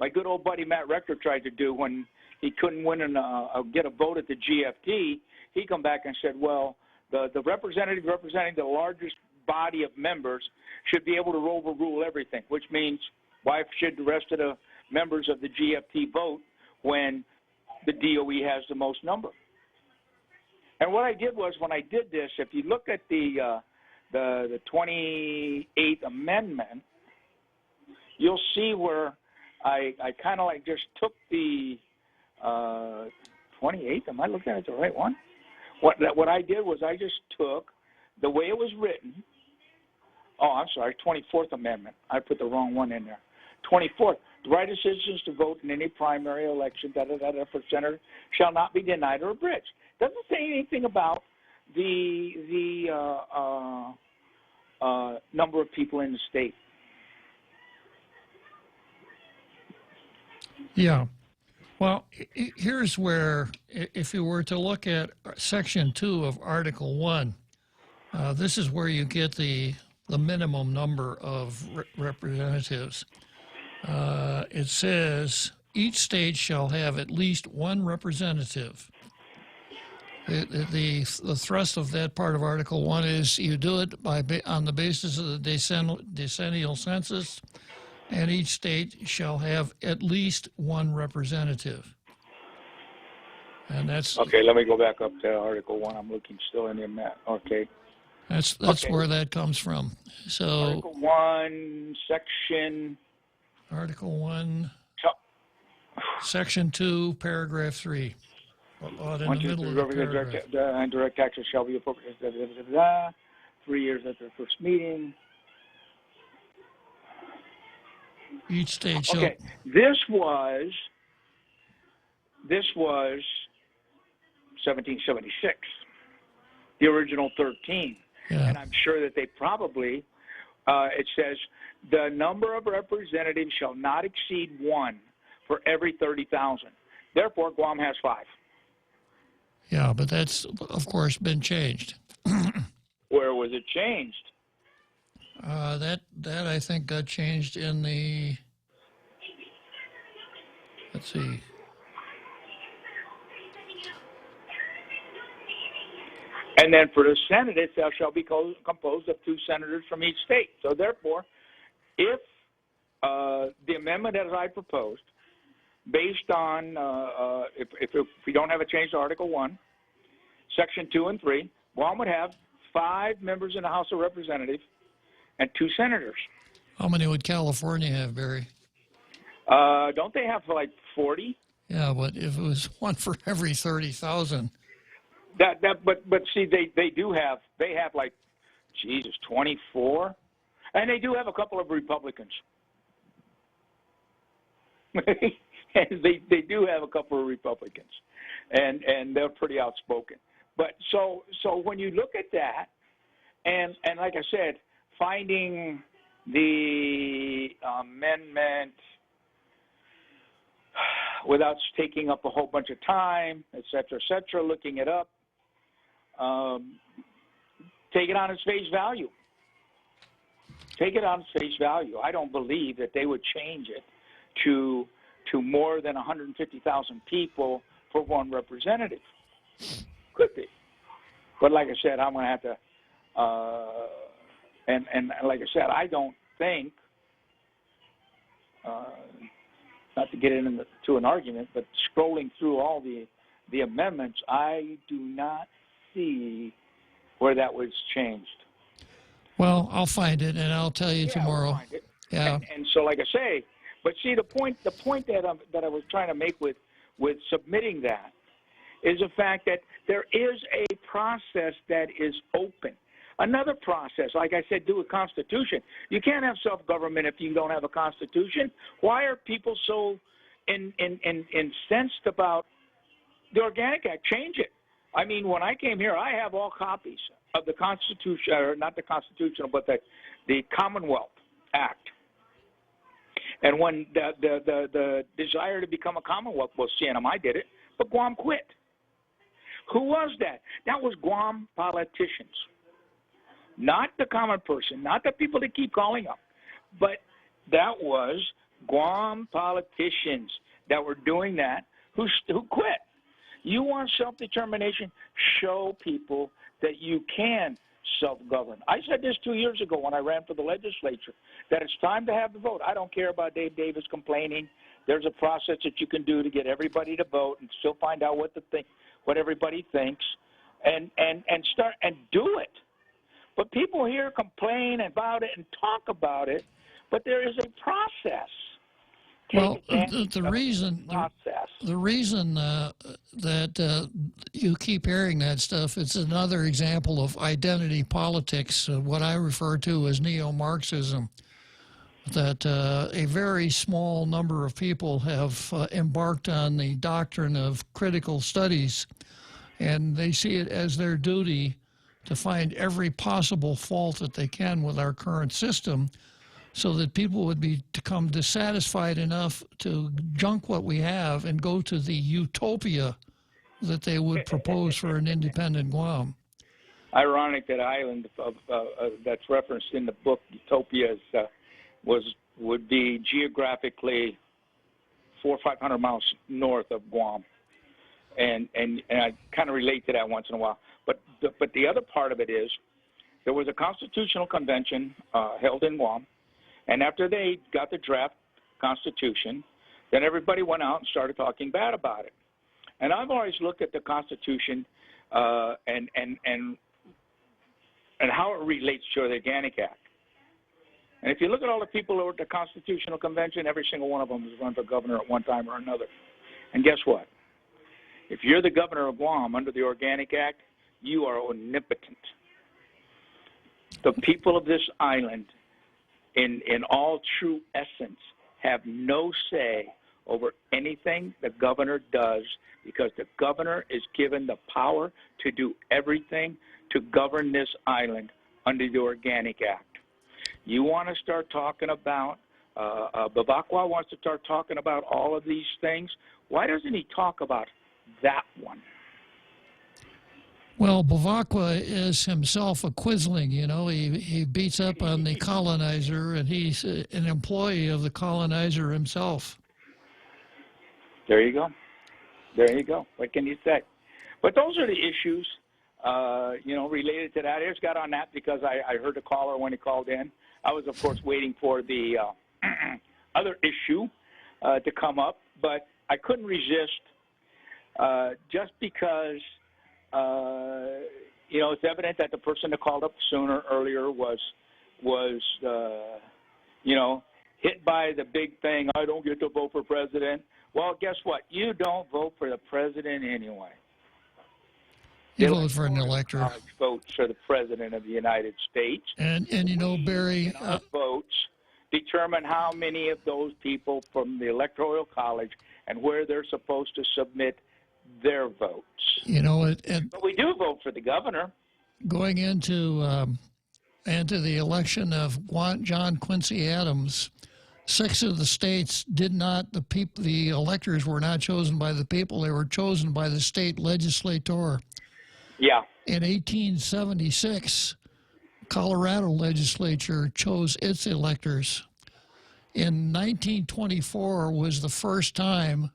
my good old buddy Matt Rector tried to do when he couldn't win and get a vote at the GFT. He come back and said, well, the representative representing the largest body of members should be able to overrule everything, which means why should the rest of the members of the GFT vote when the DOE has the most number? And what I did was, when I did this, if you look at the 28th Amendment, you'll see where I kind of like just took the 28th. Am I looking at the right one? What I did was I just took the way it was written. Oh, I'm sorry, 24th Amendment. I put the wrong one in there. 24th. The right of citizens to vote in any primary election, for senator, shall not be denied or abridged. Doesn't say anything about the number of people in the state. Yeah. Well, here's where, if you were to look at Section 2 of Article 1, this is where you get the minimum number of representatives. It says each state shall have at least one representative. The thrust of that part of Article 1 is you do it on the basis of the decennial census, and each state shall have at least one representative. And that's okay. Let me go back up to Article 1. I'm looking still in the map. Okay. That's okay. Where that comes from. So Article 1, Section. Article 1, Section 2, Paragraph 3. About in the middle of the paragraph. Direct taxes shall be appropriated 3 years after the first meeting. Each state shall. Okay, this was 1776, the original 13, and I'm sure that they probably. It says the number of representatives shall not exceed 1 for every 30,000. Therefore, Guam has 5. Yeah, but that's, of course, been changed. Where was it changed? That I think got changed in the, let's see. And then for the Senate, it shall be composed of 2 senators from each state. So therefore, if the amendment as I proposed, based on if we don't have a change to Article 1, Section 2 and 3, Guam would have 5 members in the House of Representatives and 2 senators. How many would California have, Barry? Don't they have like 40? Yeah, but if it was 1 for every 30,000. But see, they have like, Jesus, 24, and they do have a couple of Republicans. And they do have a couple of Republicans, and they're pretty outspoken. But so when you look at that, and like I said, finding the amendment without taking up a whole bunch of time, et cetera, looking it up, take it on its face value. Take it on its face value. I don't believe that they would change it to more than 150,000 people for 1 representative. Could be. But like I said, I'm going to have to, and like I said, I don't think, not to get into an argument, but scrolling through all the amendments, I do not see where that was changed. Well, I'll find it, and I'll tell you tomorrow. We'll find it. Yeah. And so, like I say, but see, the point that I was trying to make with submitting that is the fact that there is a process that is open. Another process, like I said, do a constitution. You can't have self-government if you don't have a constitution. Why are people so incensed about the Organic Act? Change it. I mean, when I came here, I have all copies of the Constitution, or not the Constitutional, but the Commonwealth Act. And when the desire to become a Commonwealth, well, CNMI did it, but Guam quit. Who was that? That was Guam politicians. Not the common person, not the people that keep calling up, but that was Guam politicians that were doing that who quit. You want self-determination? Show people that you can self-govern. I said this 2 years ago when I ran for the legislature, that it's time to have the vote. I don't care about Dave Davis complaining. There's a process that you can do to get everybody to vote and still find out what everybody thinks, and start and do it. But people here complain about it and talk about it, but there is a process. Well, the reason that you keep hearing that stuff, it's another example of identity politics, what I refer to as neo-Marxism, that a very small number of people have embarked on the doctrine of critical studies, and they see it as their duty to find every possible fault that they can with our current system, so that people would become dissatisfied enough to junk what we have and go to the utopia that they would propose for an independent Guam. Ironic that island that's referenced in the book, Utopia, would be geographically 400 or 500 miles north of Guam, and I kind of relate to that once in a while. But the other part of it is there was a constitutional convention held in Guam. And after they got the draft constitution, then everybody went out and started talking bad about it. And I've always looked at the Constitution and how it relates to the Organic Act. And if you look at all the people who were at the Constitutional Convention, every single one of them was run for governor at one time or another. And guess what? If you're the governor of Guam under the Organic Act, you are omnipotent. The people of this island, in all true essence, have no say over anything the governor does, because the governor is given the power to do everything to govern this island under the Organic Act. You want to start talking about, Bavakwa wants to start talking about all of these things. Why doesn't he talk about that one? Well, Bavakwa is himself a quisling, you know. He beats up on the colonizer, and he's an employee of the colonizer himself. There you go. There you go. What can you say? But those are the issues, related to that. I just got on that because I heard the caller when he called in. I was, of course, waiting for the other issue to come up, but I couldn't resist just because it's evident that the person that called up earlier was hit by the big thing, I don't get to vote for president. Well, guess what? You don't vote for the president anyway. You vote for an elector. Votes for the president of the United States. And Barry, votes determine how many of those people from the Electoral College and where they're supposed to submit their votes. But we do vote for the governor. Going into the election of John Quincy Adams, 6 of the states did not. The electors were not chosen by the people; they were chosen by the state legislator. Yeah. In 1876, Colorado legislature chose its electors. In 1924 was the first time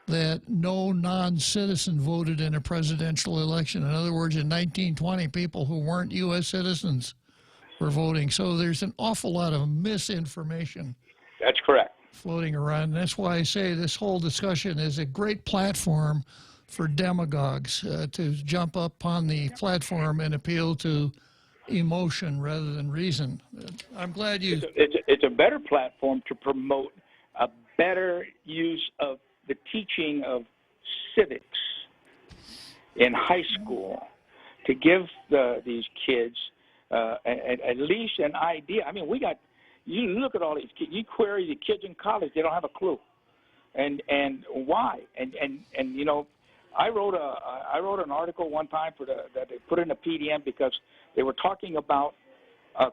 that no non-citizen voted in a presidential election. In other words, in 1920, people who weren't U.S. citizens were voting. So there's an awful lot of misinformation. That's correct. Floating around. That's why I say this whole discussion is a great platform for demagogues to jump up on the platform and appeal to emotion rather than reason. I'm glad you... It's a better platform to promote a better use of the teaching of civics in high school, to give these kids at least an idea. I mean, you look at all these kids, you query the kids in college, they don't have a clue. And why? And I wrote an article one time that they put in a PDM because they were talking about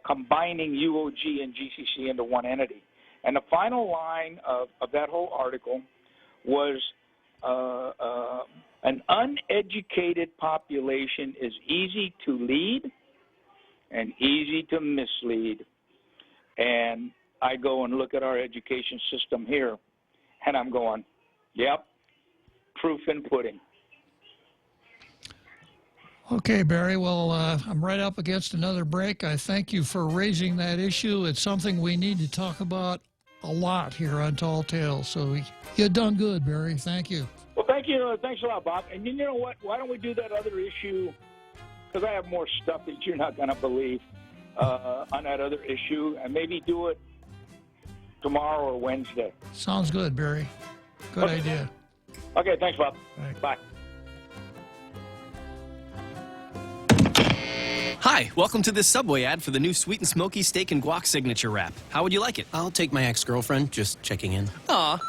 combining UOG and GCC into one entity. And the final line of that whole article was an uneducated population is easy to lead and easy to mislead. And I go and look at our education system here, and I'm going, yep, proof in pudding. Okay, Barry. Well, I'm right up against another break. I thank you for raising that issue. It's something we need to talk about a lot here on Tall Tales. So you done good, Barry. Thank you. Well, thank you. Thanks a lot, Bob. And you know what? Why don't we do that other issue? Because I have more stuff that you're not going to believe on that other issue, and maybe do it tomorrow or Wednesday. Sounds good, Barry. Good idea. Okay, thanks, Bob. Right. Bye. Hi, welcome to this Subway ad for the new Sweet and Smoky Steak and Guac Signature Wrap. How would you like it? I'll take my ex-girlfriend, just checking in. Aw.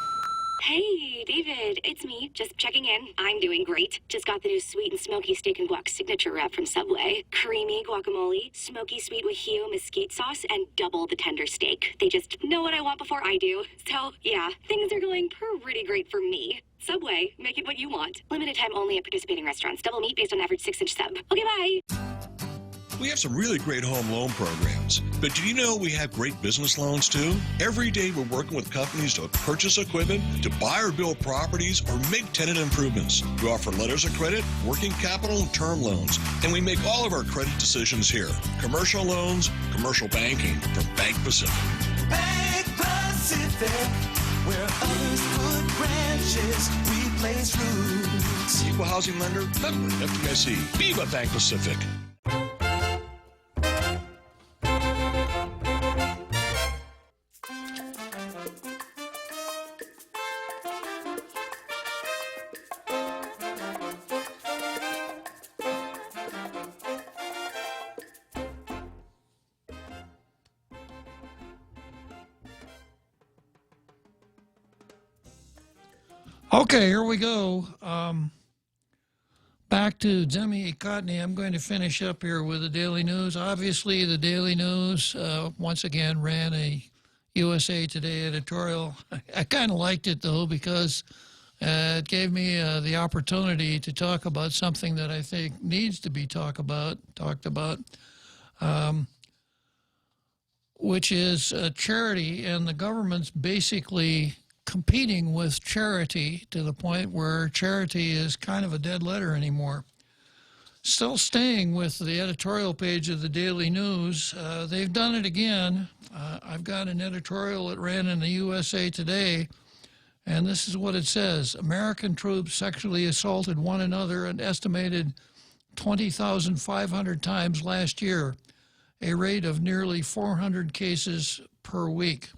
Hey, David, it's me, just checking in. I'm doing great. Just got the new Sweet and Smoky Steak and Guac Signature Wrap from Subway. Creamy guacamole, smoky sweet Wajillo mesquite sauce, and double the tender steak. They just know what I want before I do. So, yeah, things are going pretty great for me. Subway, make it what you want. Limited time only at participating restaurants. Double meat based on average 6-inch sub. Okay, bye. We have some really great home loan programs, but do you know we have great business loans too? Every day we're working with companies to purchase equipment, to buy or build properties, or make tenant improvements. We offer letters of credit, working capital, and term loans, and we make all of our credit decisions here. Commercial loans, commercial banking from Bank Pacific. Bank Pacific, where others put branches, we place roots. Equal housing lender, member FDIC. Viva Bank Pacific. Okay, here we go. Back to Demi Cotney. I'm going to finish up here with the Daily News. Obviously, the Daily News once again ran a USA Today editorial. I kind of liked it, though, because it gave me the opportunity to talk about something that I think needs to be talked about, which is charity, and the government's basically competing with charity to the point where charity is kind of a dead letter anymore. Still staying with the editorial page of the Daily News, they've done it again. I've got an editorial that ran in the USA Today, and this is what it says. American troops sexually assaulted one another an estimated 20,500 times last year, a rate of nearly 400 cases per week.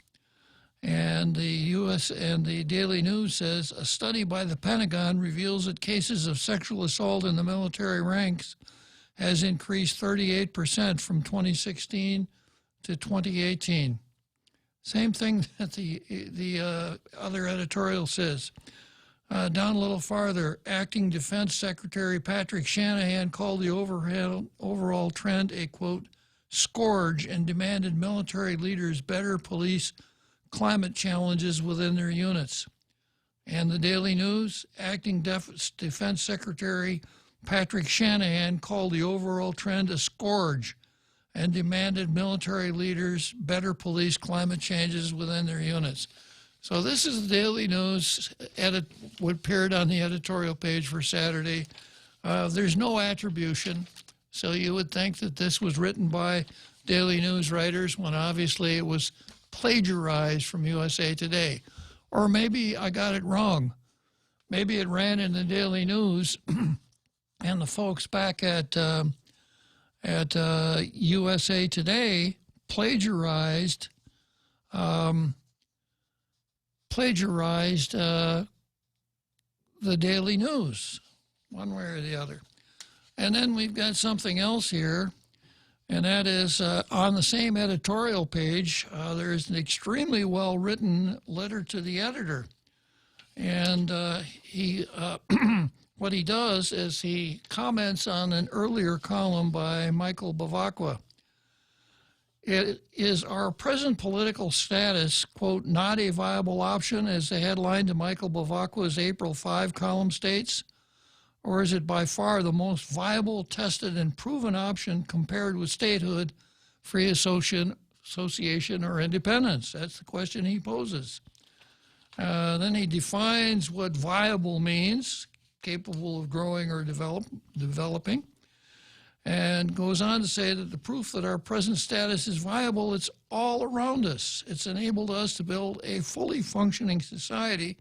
And the Daily News says a study by the Pentagon reveals that cases of sexual assault in the military ranks has increased 38% from 2016 to 2018. Same thing that the other editorial says. Down a little farther, Acting Defense Secretary Patrick Shanahan called the overall trend a, quote, scourge, and demanded military leaders better police climate challenges within their units. And the Daily News, Acting Defense Secretary Patrick Shanahan called the overall trend a scourge and demanded military leaders better police climate changes within their units. So this is the Daily News, what appeared on the editorial page for Saturday. There's no attribution, so you would think that this was written by Daily News writers when obviously it was plagiarized from USA Today. Or maybe I got it wrong. Maybe it ran in the Daily News and the folks back at USA Today plagiarized the Daily News, one way or the other. And then we've got something else here, and that is on the same editorial page, there's an extremely well-written letter to the editor. And what he does is he comments on an earlier column by Michael Bavacqua. Is our present political status, quote, not a viable option, as the headline to Michael Bavacqua's April 5 column states? Or is it by far the most viable, tested, and proven option compared with statehood, free association, or independence? That's the question he poses. Then he defines what viable means, capable of growing or developing, and goes on to say that the proof that our present status is viable, it's all around us. It's enabled us to build a fully functioning society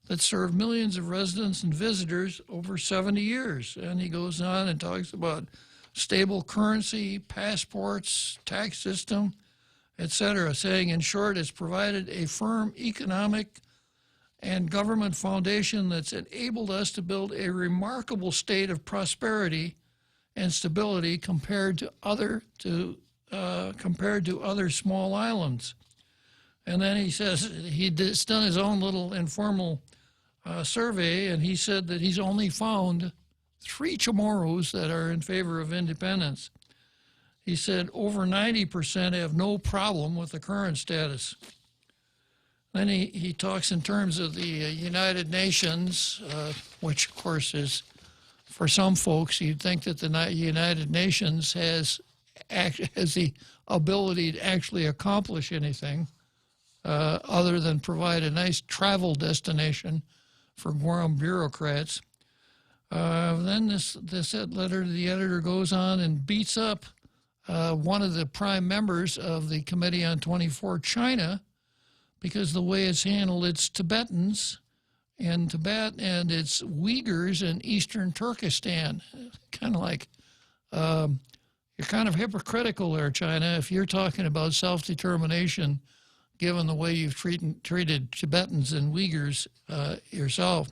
that served millions of residents and visitors over 70 years. And he goes on and talks about stable currency, passports, tax system, etc., saying, in short, it's provided a firm economic and government foundation that's enabled us to build a remarkable state of prosperity and stability compared to other small islands. And then he says he's done his own little informal survey, and he said that he's only found 3 Chamorros that are in favor of independence. He said over 90% have no problem with the current status. Then he talks in terms of the United Nations, which of course is, for some folks, you'd think that the United Nations has the ability to actually accomplish anything other than provide a nice travel destination for Guam bureaucrats. Then this letter to the editor goes on and beats up one of the prime members of the Committee on 24, China, because the way it's handled its Tibetans in Tibet and its Uyghurs in eastern Turkestan. Kind of like, you're kind of hypocritical there, China, if you're talking about self-determination, given the way you've treated Tibetans and Uyghurs yourself.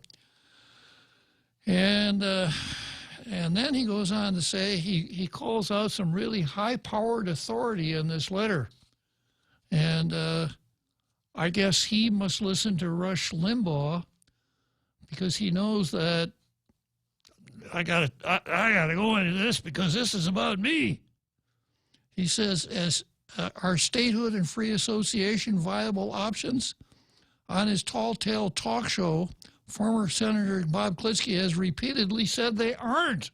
And then he goes on to say he calls out some really high-powered authority in this letter. And I guess he must listen to Rush Limbaugh, because he knows that I gotta go into this because this is about me. He says, as are statehood and free association viable options? On his Tall Tale talk show, former Senator Bob Klitzkie has repeatedly said they aren't.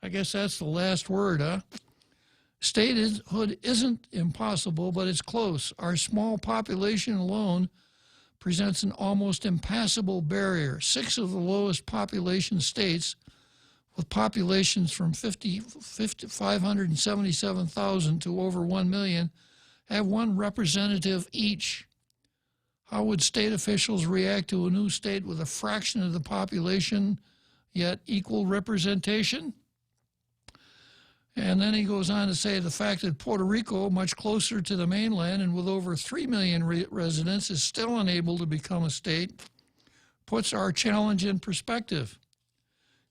I guess that's the last word, huh? Statehood isn't impossible, but it's close. Our small population alone presents an almost impassable barrier. 6 of the lowest population states, with populations from 577,000 to over 1 million, have 1 representative each. How would state officials react to a new state with a fraction of the population, yet equal representation? And then he goes on to say the fact that Puerto Rico, much closer to the mainland and with over 3 million residents, is still unable to become a state, puts our challenge in perspective.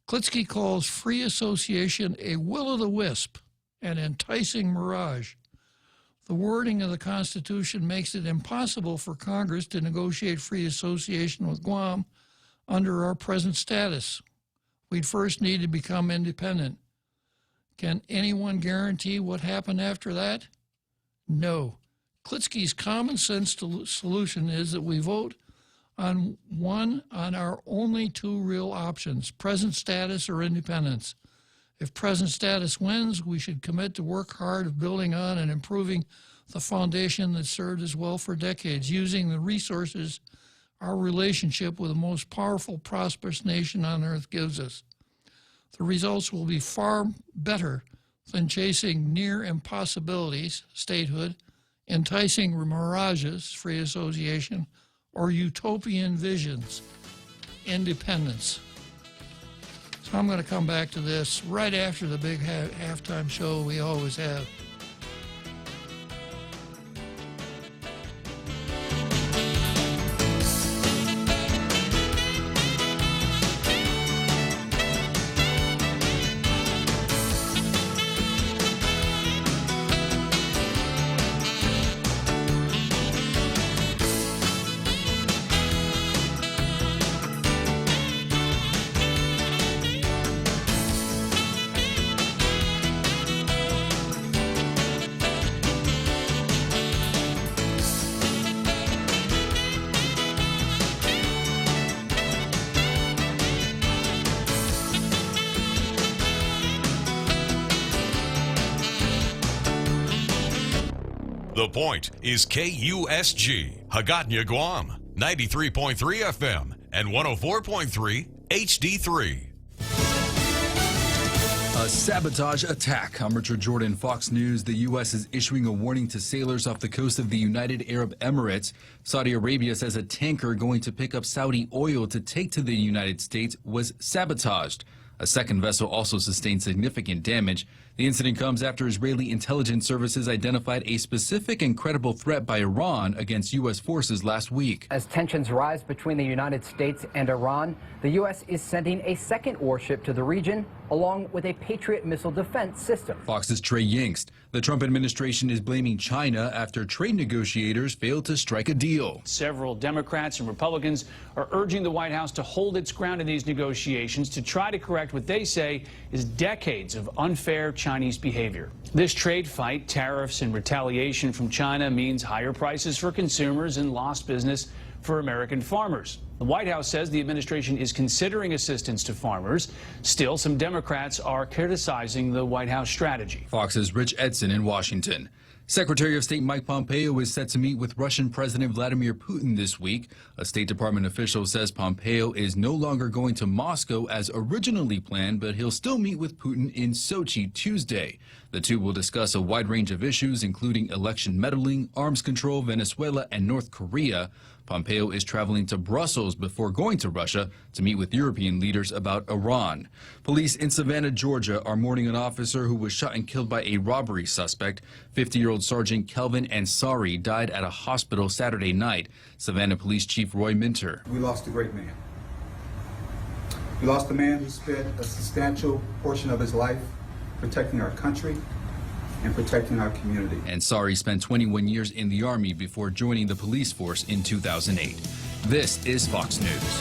Klitzkie calls free association a will-o'-the-wisp, an enticing mirage. The wording of the Constitution makes it impossible for Congress to negotiate free association with Guam under our present status. We'd first need to become independent. Can anyone guarantee what happened after that? No. Klitzkie's common sense solution is that we vote on our only 2 real options, present status or independence. If present status wins, we should commit to work hard of building on and improving the foundation that served us well for decades, using the resources our relationship with the most powerful, prosperous nation on earth gives us. The results will be far better than chasing near impossibilities, statehood, enticing mirages, free association, or utopian visions, independence. So I'm going to come back to this right after the big halftime show we always have. The Point is KUSG, Hagåtña, Guam, 93.3 FM and 104.3 HD3. A sabotage attack. I'm Richard Jordan, Fox News. The U.S. is issuing a warning to sailors off the coast of the United Arab Emirates. Saudi Arabia says a tanker going to pick up Saudi oil to take to the United States was sabotaged. A second vessel also sustained significant damage. The incident comes after Israeli intelligence services identified a specific and credible threat by Iran against U.S. forces last week. As tensions rise between the United States and Iran, the U.S. is sending a second warship to the region, along with a Patriot missile defense system. Fox's Trey Yingst. The Trump administration is blaming China after trade negotiators failed to strike a deal. Several Democrats and Republicans are urging the White House to hold its ground in these negotiations to try to correct what they say is decades of unfair Chinese behavior. This trade fight, tariffs and retaliation from China means higher prices for consumers and lost business for American farmers. The White House says the administration is considering assistance to farmers. Still, some Democrats are criticizing the White House strategy. Fox's Rich Edson in Washington. Secretary of State Mike Pompeo is set to meet with Russian President Vladimir Putin this week. A State Department official says Pompeo is no longer going to Moscow as originally planned, but he'll still meet with Putin in Sochi Tuesday. The two will discuss a wide range of issues, including election meddling, arms control, Venezuela, and North Korea. Pompeo is traveling to Brussels before going to Russia to meet with European leaders about Iran. Police in Savannah, Georgia are mourning an officer who was shot and killed by a robbery suspect. 50-year-old Sergeant Kelvin Ansari died at a hospital Saturday night. Savannah Police Chief Roy Minter. We lost a great man. We lost a man who spent a substantial portion of his life protecting our country and protecting our community. Ansari spent 21 years in the Army before joining the police force in 2008. This is Fox News.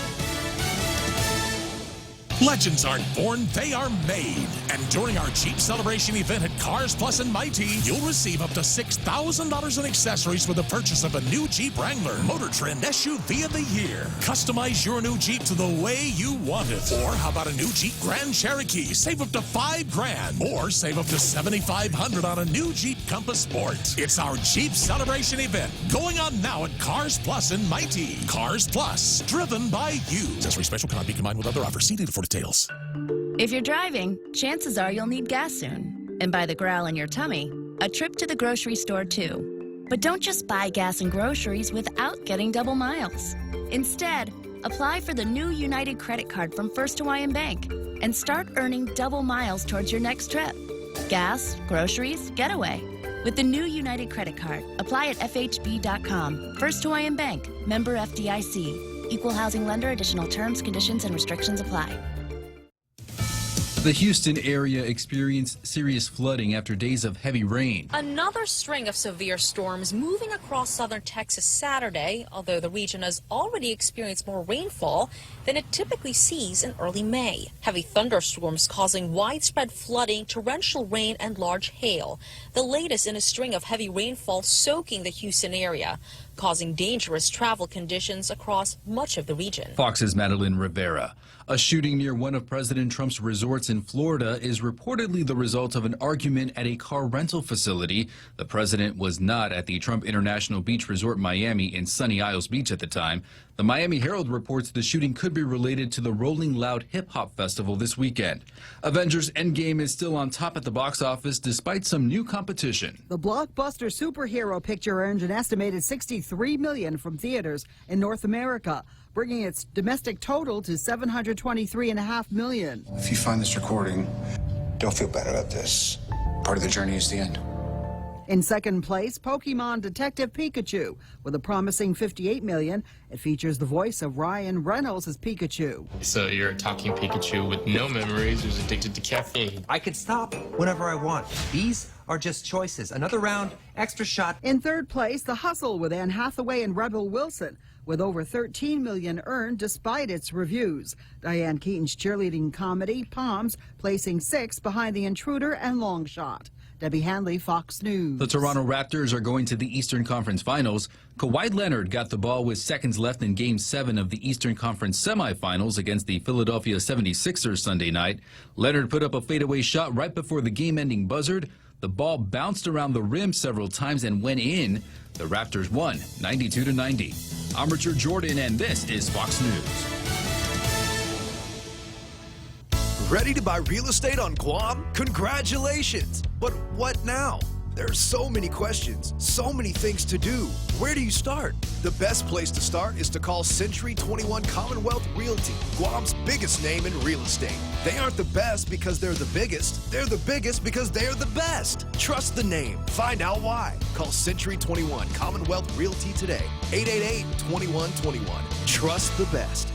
Legends aren't born, they are made. And during our Jeep Celebration event at Cars Plus and Mighty, you'll receive up to $6,000 in accessories with the purchase of a new Jeep Wrangler, Motor Trend SUV of the Year. Customize your new Jeep to the way you want it. Or how about a new Jeep Grand Cherokee? Save up to $5,000. Or save up to $7,500 on a new Jeep Compass Sport. It's our Jeep Celebration event going on now at Cars Plus and Mighty. Cars Plus, driven by you. Accessory special cannot be combined with other offers. See dealer for details. If you're driving, chances are you'll need gas soon. And by the growl in your tummy, a trip to the grocery store too. But don't just buy gas and groceries without getting double miles. Instead, apply for the new United Credit Card from First Hawaiian Bank and start earning double miles towards your next trip. Gas, groceries, getaway. With the new United Credit Card, apply at FHB.com. First Hawaiian Bank, member FDIC. Equal housing lender. Additional terms, conditions, and restrictions apply. The Houston area experienced serious flooding after days of heavy rain. Another string of severe storms moving across southern Texas Saturday, although the region has already experienced more rainfall than it typically sees in early May. Heavy thunderstorms causing widespread flooding, torrential rain, and large hail. The latest in a string of heavy rainfall soaking the Houston area, causing dangerous travel conditions across much of the region. Fox's Madeline Rivera. A shooting near one of President Trump's resorts in Florida is reportedly the result of an argument at a car rental facility. The president was not at the Trump International Beach Resort Miami in Sunny Isles Beach at the time. The Miami Herald reports the shooting could be related to the Rolling Loud Hip Hop Festival this weekend. Avengers Endgame is still on top at the box office despite some new competition. The blockbuster superhero picture earned an estimated $63 million from theaters in North America, bringing its domestic total to $723.5 million. If you find this recording, don't feel bad about this. Part of the journey is the end. In second place, Pokemon Detective Pikachu, with a promising $58 million. It features the voice of Ryan Reynolds as Pikachu. So you're a talking Pikachu with no memories who's addicted to caffeine. I could stop whenever I want. These are just choices. Another round, extra shot. In third place, The Hustle with Anne Hathaway and Rebel Wilson, with over $13 million earned despite its reviews. Diane Keaton's cheerleading comedy, Palms, placing 6th behind The Intruder and Long Shot. Debbie Hanley, Fox News. The Toronto Raptors are going to the Eastern Conference Finals. Kawhi Leonard got the ball with seconds left in Game 7 of the Eastern Conference semifinals against the Philadelphia 76ers Sunday night. Leonard put up a fadeaway shot right before the game-ending buzzer. The ball bounced around the rim several times and went in. The Raptors won 92-90. I'm Richard Jordan, and this is Fox News. Ready to buy real estate on Guam? Congratulations! But what now? There's so many questions, so many things to do. Where do you start? The best place to start is to call Century 21 Commonwealth Realty, Guam's biggest name in real estate. They aren't the best because they're the biggest. They're the biggest because they're the best. Trust the name. Find out why. Call Century 21 Commonwealth Realty today. 888-2121. Trust the best.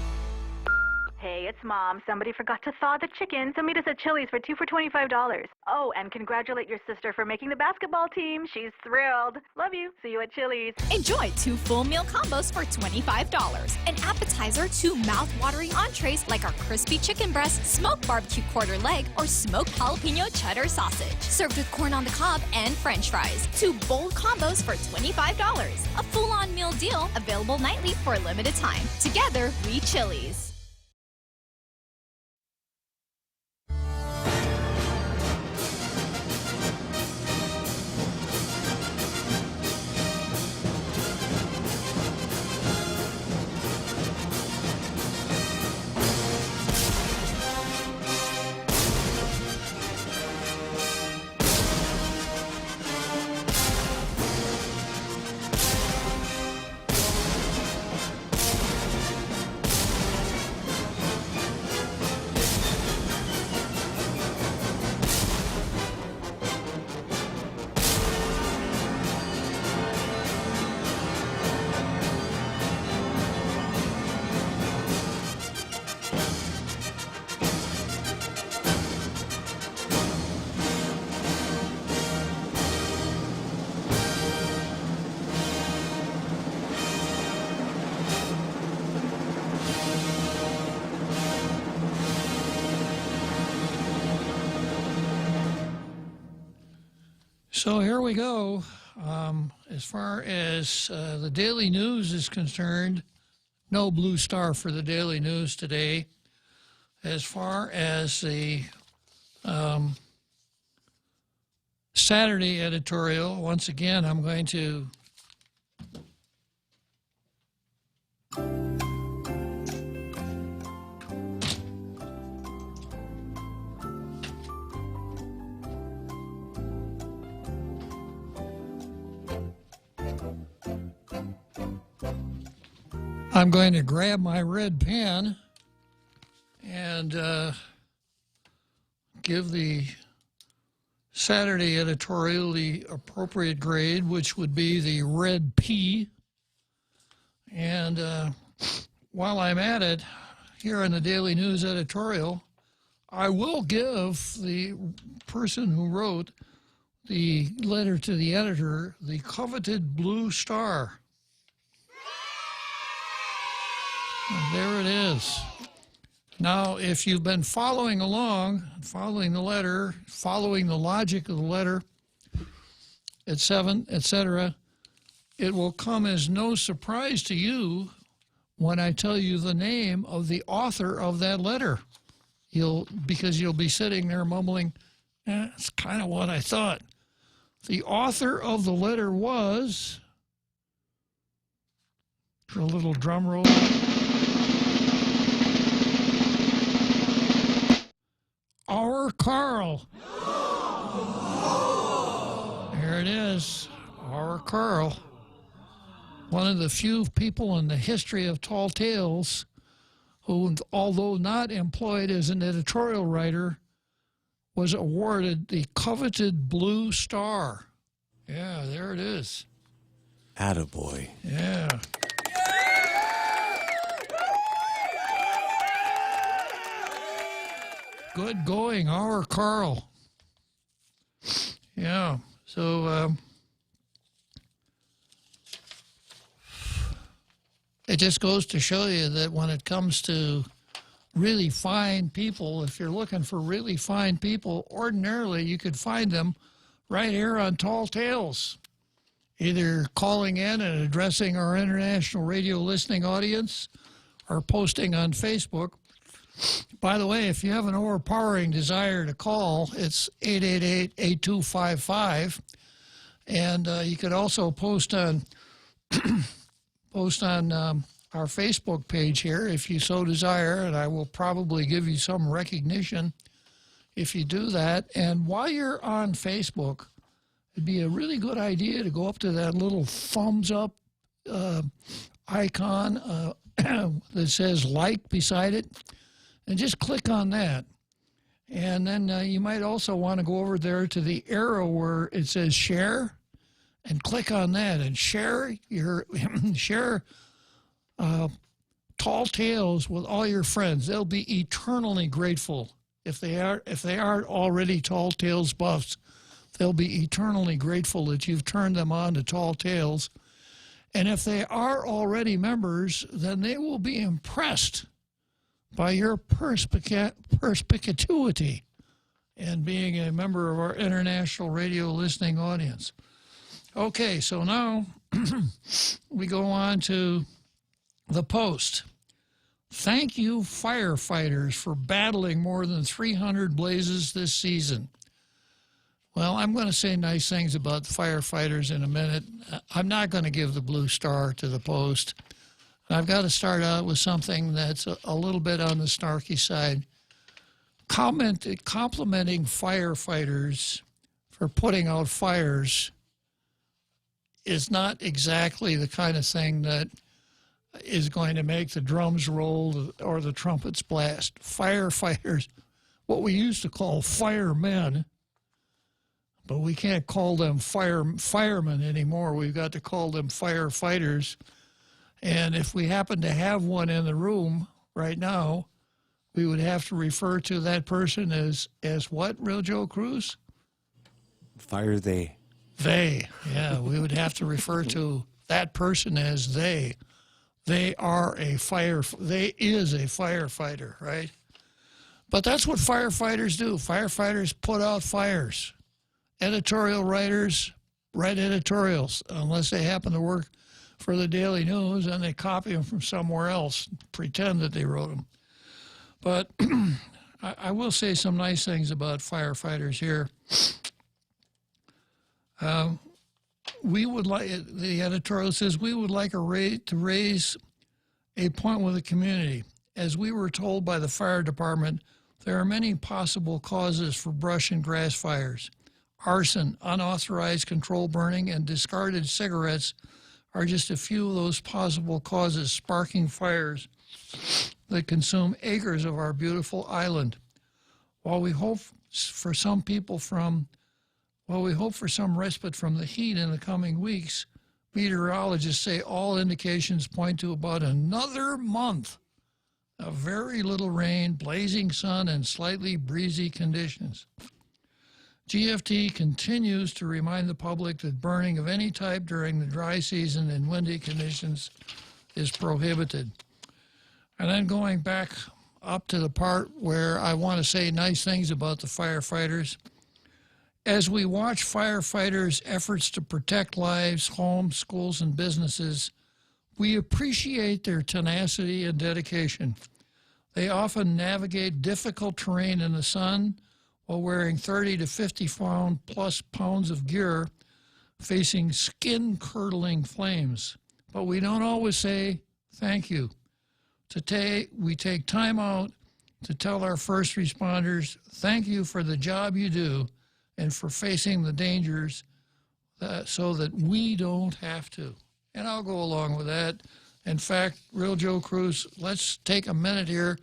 Hey, it's Mom. Somebody forgot to thaw the chicken, so meet us at Chili's for 2 for $25. Oh, and congratulate your sister for making the basketball team. She's thrilled. Love you. See you at Chili's. Enjoy 2 full meal combos for $25. An appetizer, 2 mouth-watering entrees like our crispy chicken breast, smoked barbecue quarter leg, or smoked jalapeno cheddar sausage. Served with corn on the cob and french fries. 2 bold combos for $25. A full-on meal deal available nightly for a limited time. Together, we Chili's. So here we go. As far as the Daily News is concerned, no blue star for the Daily News today. As far as the Saturday editorial, once again, I'm going to grab my red pen and give the Saturday editorial the appropriate grade, which would be the red P. And while I'm at it, here in the Daily News editorial, I will give the person who wrote the letter to the editor the coveted blue star. There it is. Now, if you've been following along, following the letter, following the logic of the letter, etc., it will come as no surprise to you when I tell you the name of the author of that letter. Because you'll be sitting there mumbling, that's kind of what I thought. The author of the letter was, for a little drum roll, our Carl. There it is, our Carl. One of the few people in the history of Tall Tales who, although not employed as an editorial writer, was awarded the coveted blue star. Yeah, there it is. Attaboy. Yeah. Good going, our Carl. Yeah, so it just goes to show you that when it comes to really fine people, if you're looking for really fine people, ordinarily you could find them right here on Tall Tales, either calling in and addressing our international radio listening audience or posting on Facebook. By the way, if you have an overpowering desire to call, it's 888-8255. And you could also post on our Facebook page here if you so desire, and I will probably give you some recognition if you do that. And while you're on Facebook, it'd be a really good idea to go up to that little thumbs up icon that says like beside it, and just click on that. And then you might also want to go over there to the arrow where it says share, and click on that and share your Tall Tales with all your friends. They'll be eternally grateful. If they aren't already Tall Tales buffs, they'll be eternally grateful that you've turned them on to Tall Tales. And if they are already members, then they will be impressed by your perspicuity and being a member of our international radio listening audience. Okay, so now we go on to the Post. Thank you, firefighters, for battling more than 300 blazes this season. Well, I'm going to say nice things about the firefighters in a minute. I'm not going to give the blue star to the Post. I've got to start out with something that's a little bit on the snarky side. Complimenting firefighters for putting out fires is not exactly the kind of thing that is going to make the drums roll or the trumpets blast. Firefighters, what we used to call firemen, but we can't call them firemen anymore. We've got to call them firefighters. And if we happen to have one in the room right now, we would have to refer to that person as what, Real Joe Cruz? Fire they. They, yeah, we would have to refer to that person as they. They are they is a firefighter, right? But that's what firefighters do. Firefighters put out fires. Editorial writers write editorials, unless they happen to work for the Daily News and they copy them from somewhere else, pretend that they wrote them. But I will say some nice things about firefighters here. We would like, the editorial says, we would like to raise a point with the community. As we were told by the fire department, there are many possible causes for brush and grass fires. Arson, unauthorized control burning, and discarded cigarettes are just a few of those possible causes sparking fires that consume acres of our beautiful island. While we hope for some respite from the heat in the coming weeks, meteorologists say all indications point to about another month of very little rain, blazing sun, and slightly breezy conditions. GFT continues to remind the public that burning of any type during the dry season and windy conditions is prohibited. And then going back up to the part where I want to say nice things about the firefighters. As we watch firefighters' efforts to protect lives, homes, schools, and businesses, we appreciate their tenacity and dedication. They often navigate difficult terrain in the sun while wearing 30 to 50 plus pounds of gear, facing skin-curdling flames. But we don't always say thank you. Today, we take time out to tell our first responders, thank you for the job you do and for facing the dangers so that we don't have to. And I'll go along with that. In fact, Real Joe Cruz, let's take a minute here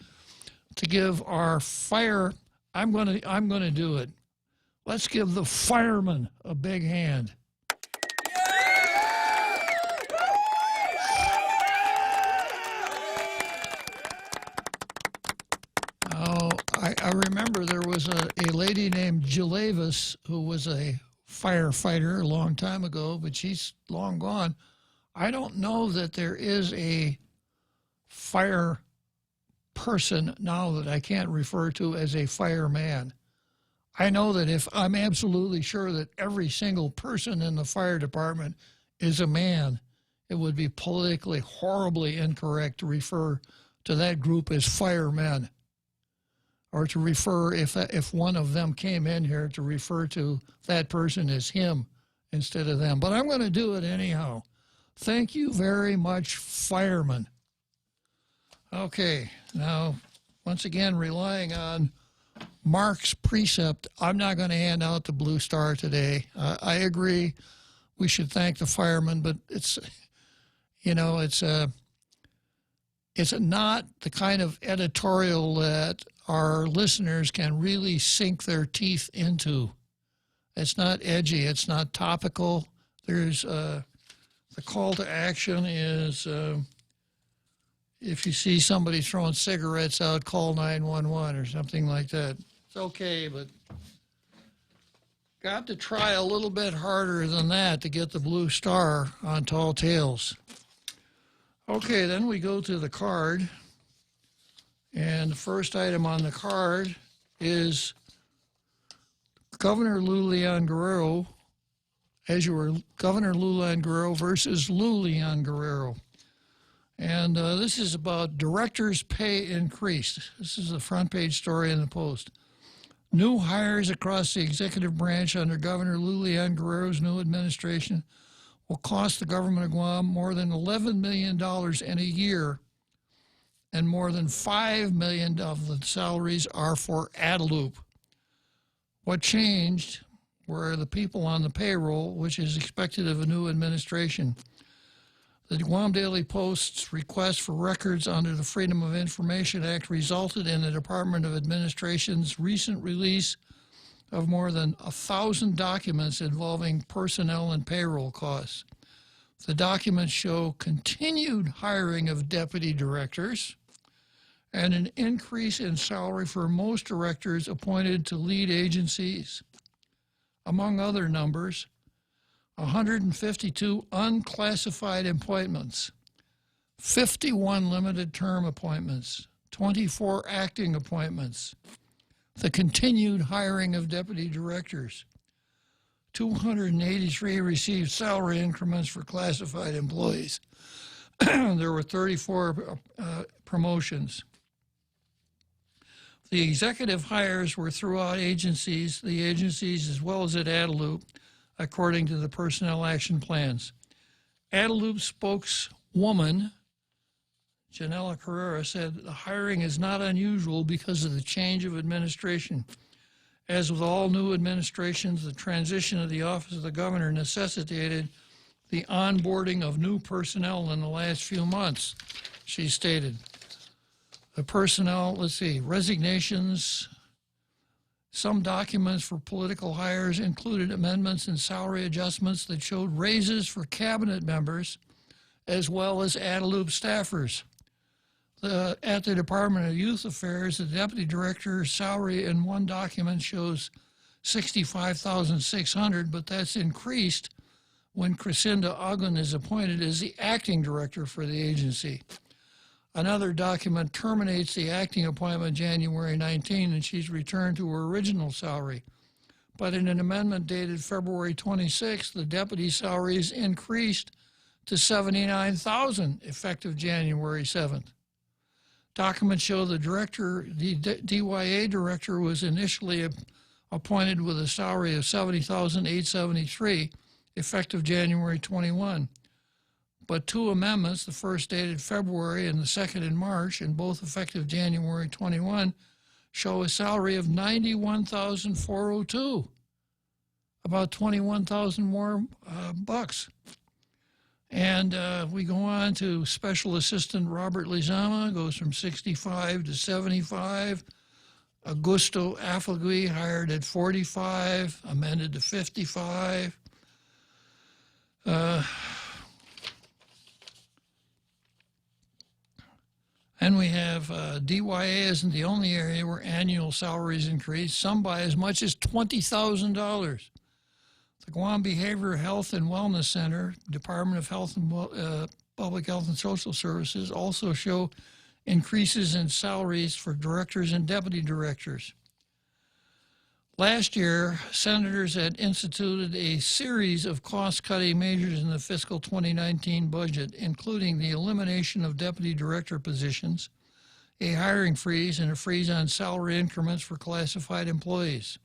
to give our fire, I'm going to do it. Let's give the firemen a big hand. I remember there was a lady named Jilavis who was a firefighter a long time ago, but she's long gone. I don't know that there is a fire person now that I can't refer to as a fireman. I know that if I'm absolutely sure that every single person in the fire department is a man, it would be politically horribly incorrect to refer to that group as firemen. or to refer, if one of them came in here, to refer to that person as him instead of them. But I'm going to do it anyhow. Thank you very much, firemen. Okay, now, once again, relying on Mark's precept, I'm not going to hand out the Blue Star today. I agree we should thank the firemen, but it's, you know, it's not the kind of editorial that our listeners can really sink their teeth into. It's not edgy. It's not topical. There's the call to action is if you see somebody throwing cigarettes out, call 911 or something like that. It's okay, but got to try a little bit harder than that to get the Blue Star on Tall Tales. Okay, then we go to the card. And the first item on the card is Governor Lou Leon Guerrero, Governor Lou Leon Guerrero versus Lou Leon Guerrero. And this is about directors' pay increase. This is the front page story in the Post. New hires across the executive branch under Governor Lou Leon Guerrero's new administration will cost the government of Guam more than $11 million in a year, and more than $5 million of the salaries are for Adelup. What changed were the people on the payroll, which is expected of a new administration. The Guam Daily Post's request for records under the Freedom of Information Act resulted in the Department of Administration's recent release of more than 1,000 documents involving personnel and payroll costs. The documents show continued hiring of deputy directors and an increase in salary for most directors appointed to lead agencies. Among other numbers, 152 unclassified appointments, 51 limited term appointments, 24 acting appointments, the continued hiring of deputy directors, 283 received salary increments for classified employees. There were 34 promotions. The executive hires were throughout the agencies as well as at Adelup, according to the personnel action plans. Adelup spokeswoman Janela Carrera said the hiring is not unusual because of the change of administration. As with all new administrations, the transition of the office of the governor necessitated the onboarding of new personnel in the last few months, she stated. The personnel, resignations. Some documents for political hires included amendments and salary adjustments that showed raises for cabinet members as well as Adelup staffers. At the Department of Youth Affairs, the deputy director's salary in one document shows $65,600, but that's increased when Crescinda Ogden is appointed as the acting director for the agency. Another document terminates the acting appointment January 19, and she's returned to her original salary. But in an amendment dated February 26, the deputy salary is increased to $79,000 effective January 7th. Documents show the DYA director was initially appointed with a salary of $70,873 effective January 21. But two amendments, the first dated February and the second in March, and both effective January 21, show a salary of $91,402, about $21,000 more bucks. And we go on to Special Assistant Robert Lizama, goes from 65 to 75. Augusto Aflagui hired at 45, amended to 55. And we have DYA isn't the only area where annual salaries increase, some by as much as $20,000. The Guam Behavioral Health and Wellness Center, Department of Health and Public Health and Social Services also show increases in salaries for directors and deputy directors. Last year, senators had instituted a series of cost-cutting measures in the fiscal 2019 budget, including the elimination of deputy director positions, a hiring freeze and a freeze on salary increments for classified employees.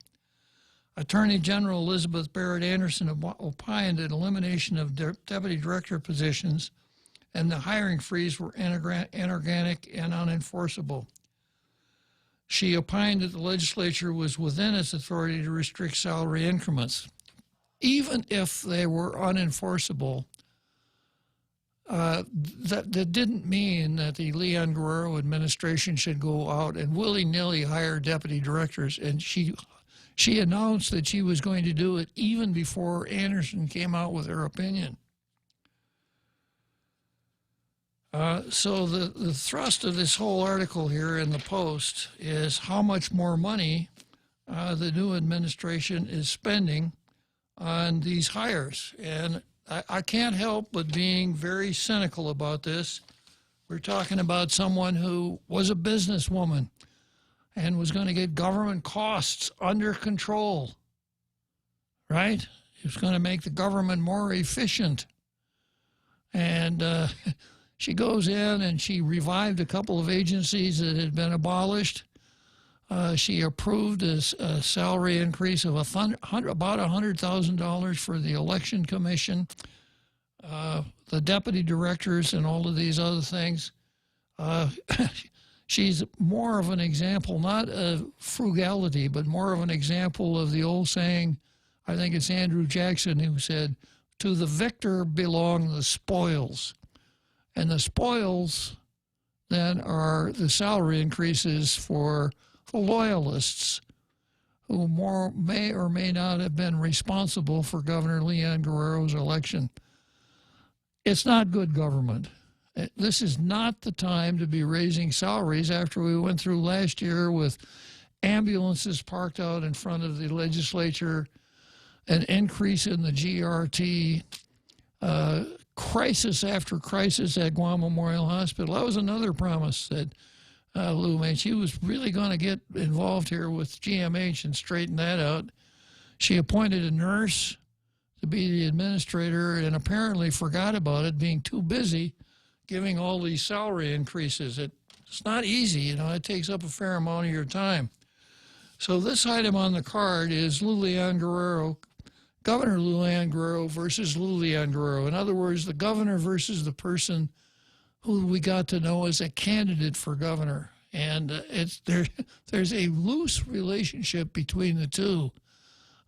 Attorney General Elizabeth Barrett Anderson opined that elimination of deputy director positions and the hiring freeze were inorganic and unenforceable. She opined that the legislature was within its authority to restrict salary increments. Even if they were unenforceable, that didn't mean that the Leon Guerrero administration should go out and willy-nilly hire deputy directors. And she announced that she was going to do it even before Anderson came out with her opinion. So the thrust of this whole article here in the Post is how much more money the new administration is spending on these hires. And I can't help but being very cynical about this. We're talking about someone who was a businesswoman and was going to get government costs under control, right? He was going to make the government more efficient. And she goes in and she revived a couple of agencies that had been abolished. She approved a salary increase of about $100,000 for the Election Commission, the deputy directors, and all of these other things. She's more of an example, not of frugality, but more of an example of the old saying, I think it's Andrew Jackson who said, to the victor belong the spoils. And the spoils then are the salary increases for the loyalists who may or may not have been responsible for Governor Leon Guerrero's election. It's not good government. This is not the time to be raising salaries after we went through last year with ambulances parked out in front of the legislature, an increase in the GRT, crisis after crisis at Guam Memorial Hospital. That was another promise that Lou made. She was really going to get involved here with GMH and straighten that out. She appointed a nurse to be the administrator and apparently forgot about it, being too busy giving all these salary increases. It's not easy, you know, it takes up a fair amount of your time. So this item on the card is Leon Guerrero, Governor Leon Guerrero versus Leon Guerrero. In other words, the governor versus the person who we got to know as a candidate for governor. And there's a loose relationship between the two.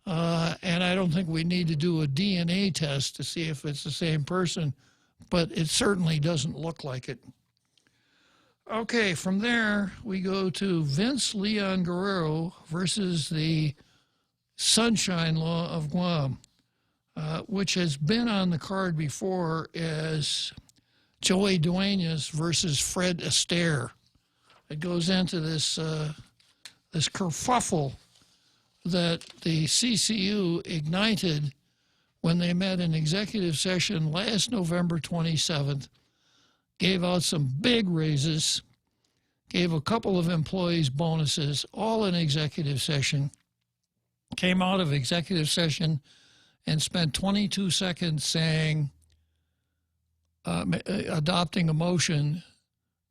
And I don't think we need to do a DNA test to see if it's the same person, but it certainly doesn't look like it. Okay, from there we go to Vince Leon Guerrero versus the Sunshine Law of Guam, which has been on the card before as Joey Duenas versus Fred Astaire. It goes into this kerfuffle that the CCU ignited when they met in executive session last November 27th, gave out some big raises, gave a couple of employees bonuses, all in executive session, came out of executive session and spent 22 seconds saying, adopting a motion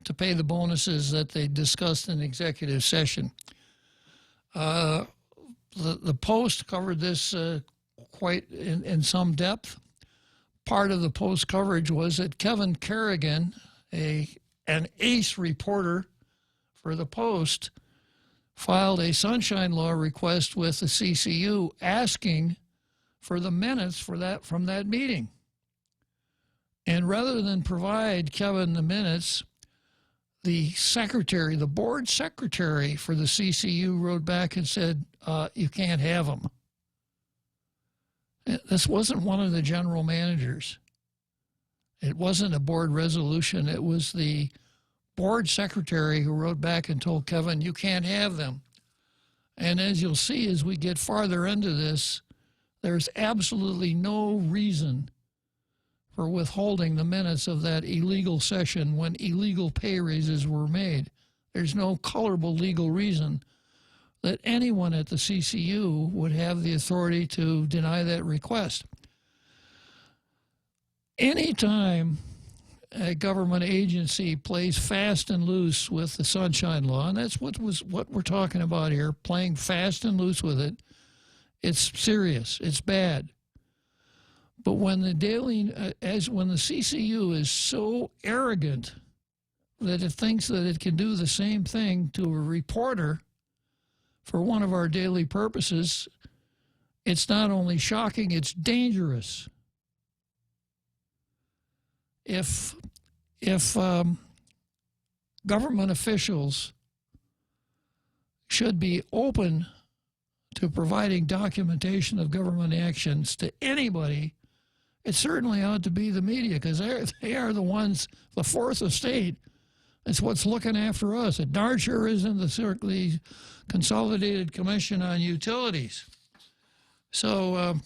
to pay the bonuses that they discussed in executive session. The Post covered this quite in some depth. Part of the Post coverage was that Kevin Kerrigan, an ace reporter for the Post, filed a Sunshine Law request with the CCU asking for the minutes from that meeting. And rather than provide Kevin the minutes, the secretary, the board secretary for the CCU wrote back and said, you can't have them. This wasn't one of the general managers. It wasn't a board resolution. It was the board secretary who wrote back and told Kevin, you can't have them. And as you'll see as we get farther into this, there's absolutely no reason for withholding the minutes of that illegal session when illegal pay raises were made. There's no colorable legal reason that anyone at the CCU would have the authority to deny that request. Anytime a government agency plays fast and loose with the Sunshine Law, and that's what we're talking about here, playing fast and loose with it. It's serious. It's bad. But when the when the CCU is so arrogant that it thinks that it can do the same thing to a reporter for one of our daily purposes, it's not only shocking, it's dangerous. If government officials should be open to providing documentation of government actions to anybody, it certainly ought to be the media, because they are the ones, the fourth estate. It's what's looking after us. It darn sure isn't the Consolidated Commission on Utilities. So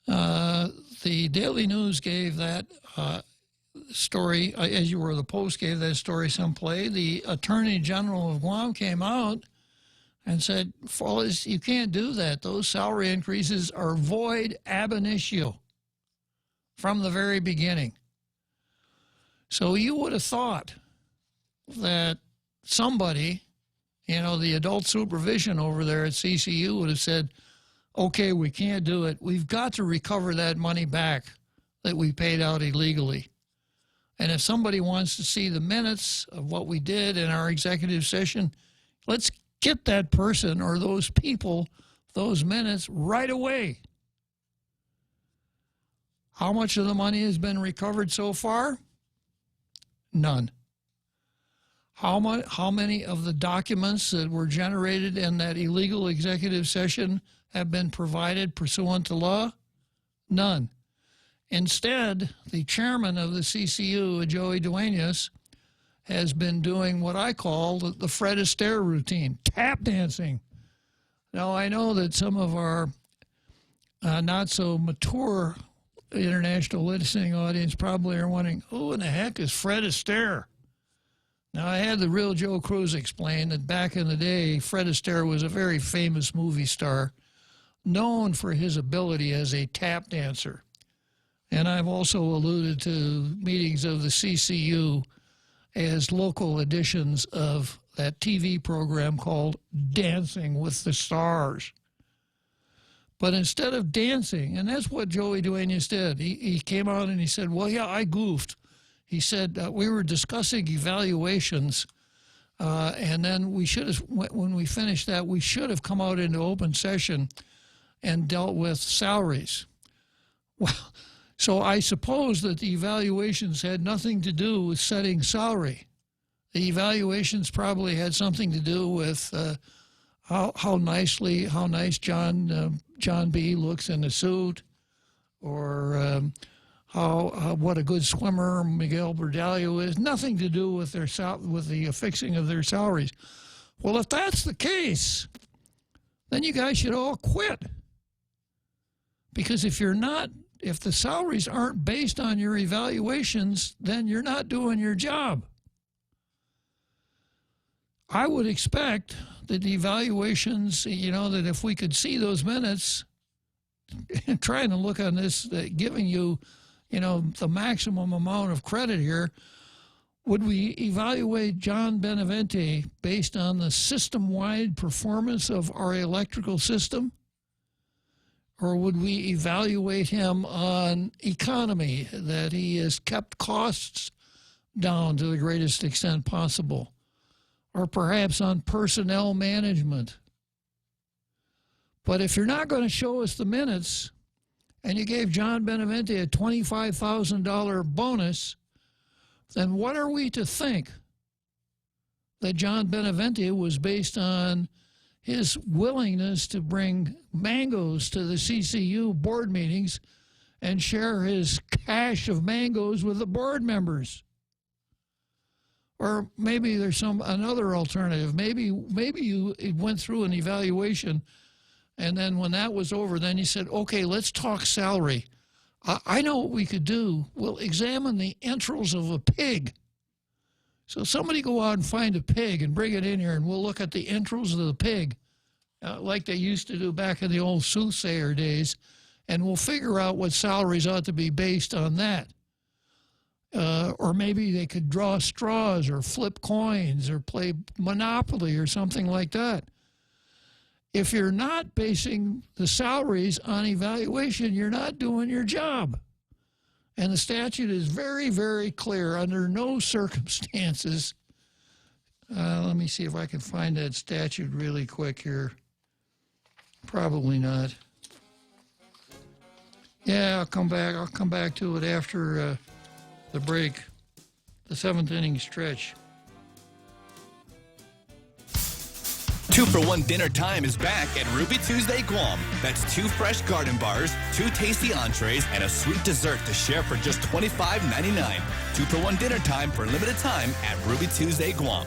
the Daily News gave that story, as you were, the Post gave that story some play. The Attorney General of Guam came out and said, fellas, you can't do that. Those salary increases are void ab initio from the very beginning. So you would have thought that somebody, the adult supervision over there at CCU would have said, okay, we can't do it. We've got to recover that money back that we paid out illegally. And if somebody wants to see the minutes of what we did in our executive session, let's get that person or those people those minutes right away. How much of the money has been recovered so far? None. How many of the documents that were generated in that illegal executive session have been provided pursuant to law? None. Instead, the chairman of the CCU, Joey Duenas, has been doing what I call the Fred Astaire routine, tap dancing. Now, I know that some of our not-so-mature international listening audience probably are wondering, who in the heck is Fred Astaire? Now, I had the real Joe Cruz explain that back in the day, Fred Astaire was a very famous movie star, known for his ability as a tap dancer. And I've also alluded to meetings of the CCU as local editions of that TV program called Dancing with the Stars. But instead of dancing, and that's what Joey Duenas did, he came out and he said, well, yeah, I goofed. He said, we were discussing evaluations, and then we should have, when we finished that, we should have come out into open session and dealt with salaries. Well, so I suppose that the evaluations had nothing to do with setting salary. The evaluations probably had something to do with how nice John B. looks in a suit, or what a good swimmer Miguel Bordallo is. Nothing to do with with the fixing of their salaries. Well, if that's the case, then you guys should all quit. Because if the salaries aren't based on your evaluations, then you're not doing your job. I would expect that the evaluations, that if we could see those minutes, trying to look on this, giving you, the maximum amount of credit here, would we evaluate John Benavente based on the system-wide performance of our electrical system? Or would we evaluate him on economy, that he has kept costs down to the greatest extent possible? Or perhaps on personnel management? But if you're not going to show us the minutes, and you gave John Benavente a $25,000 bonus, then what are we to think? That John Benavente was based on his willingness to bring mangoes to the CCU board meetings and share his cache of mangoes with the board members. Or maybe there's another alternative. Maybe you went through an evaluation, and then when that was over, then you said, okay, let's talk salary. I know what we could do. We'll examine the entrails of a pig. So somebody go out and find a pig and bring it in here, and we'll look at the entrails of the pig, like they used to do back in the old soothsayer days. and we'll figure out what salaries ought to be based on that. Or maybe they could draw straws or flip coins or play Monopoly or something like that. If you're not basing the salaries on evaluation, you're not doing your job. And the statute is very, very clear. Under no circumstances, let me see if I can find that statute really quick here. Probably not. Yeah, I'll come back to it after the break, the 7th inning stretch. 2-for-1 dinner time is back at Ruby Tuesday Guam. That's 2 fresh garden bars, 2 tasty entrees, and a sweet dessert to share for just $25.99. 2-for-1 dinner time for a limited time at Ruby Tuesday Guam.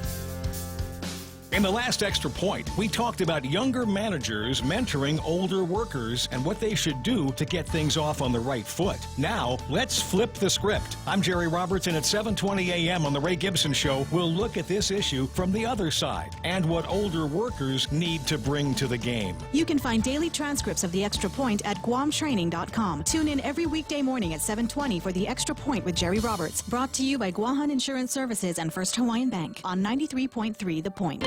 In the last Extra Point, we talked about younger managers mentoring older workers and what they should do to get things off on the right foot. Now, let's flip the script. I'm Jerry Roberts, and at 7:20 a.m. on The Ray Gibson Show, we'll look at this issue from the other side and what older workers need to bring to the game. You can find daily transcripts of The Extra Point at guamtraining.com. Tune in every weekday morning at 7:20 for The Extra Point with Jerry Roberts. Brought to you by Guahan Insurance Services and First Hawaiian Bank on 93.3 The Point.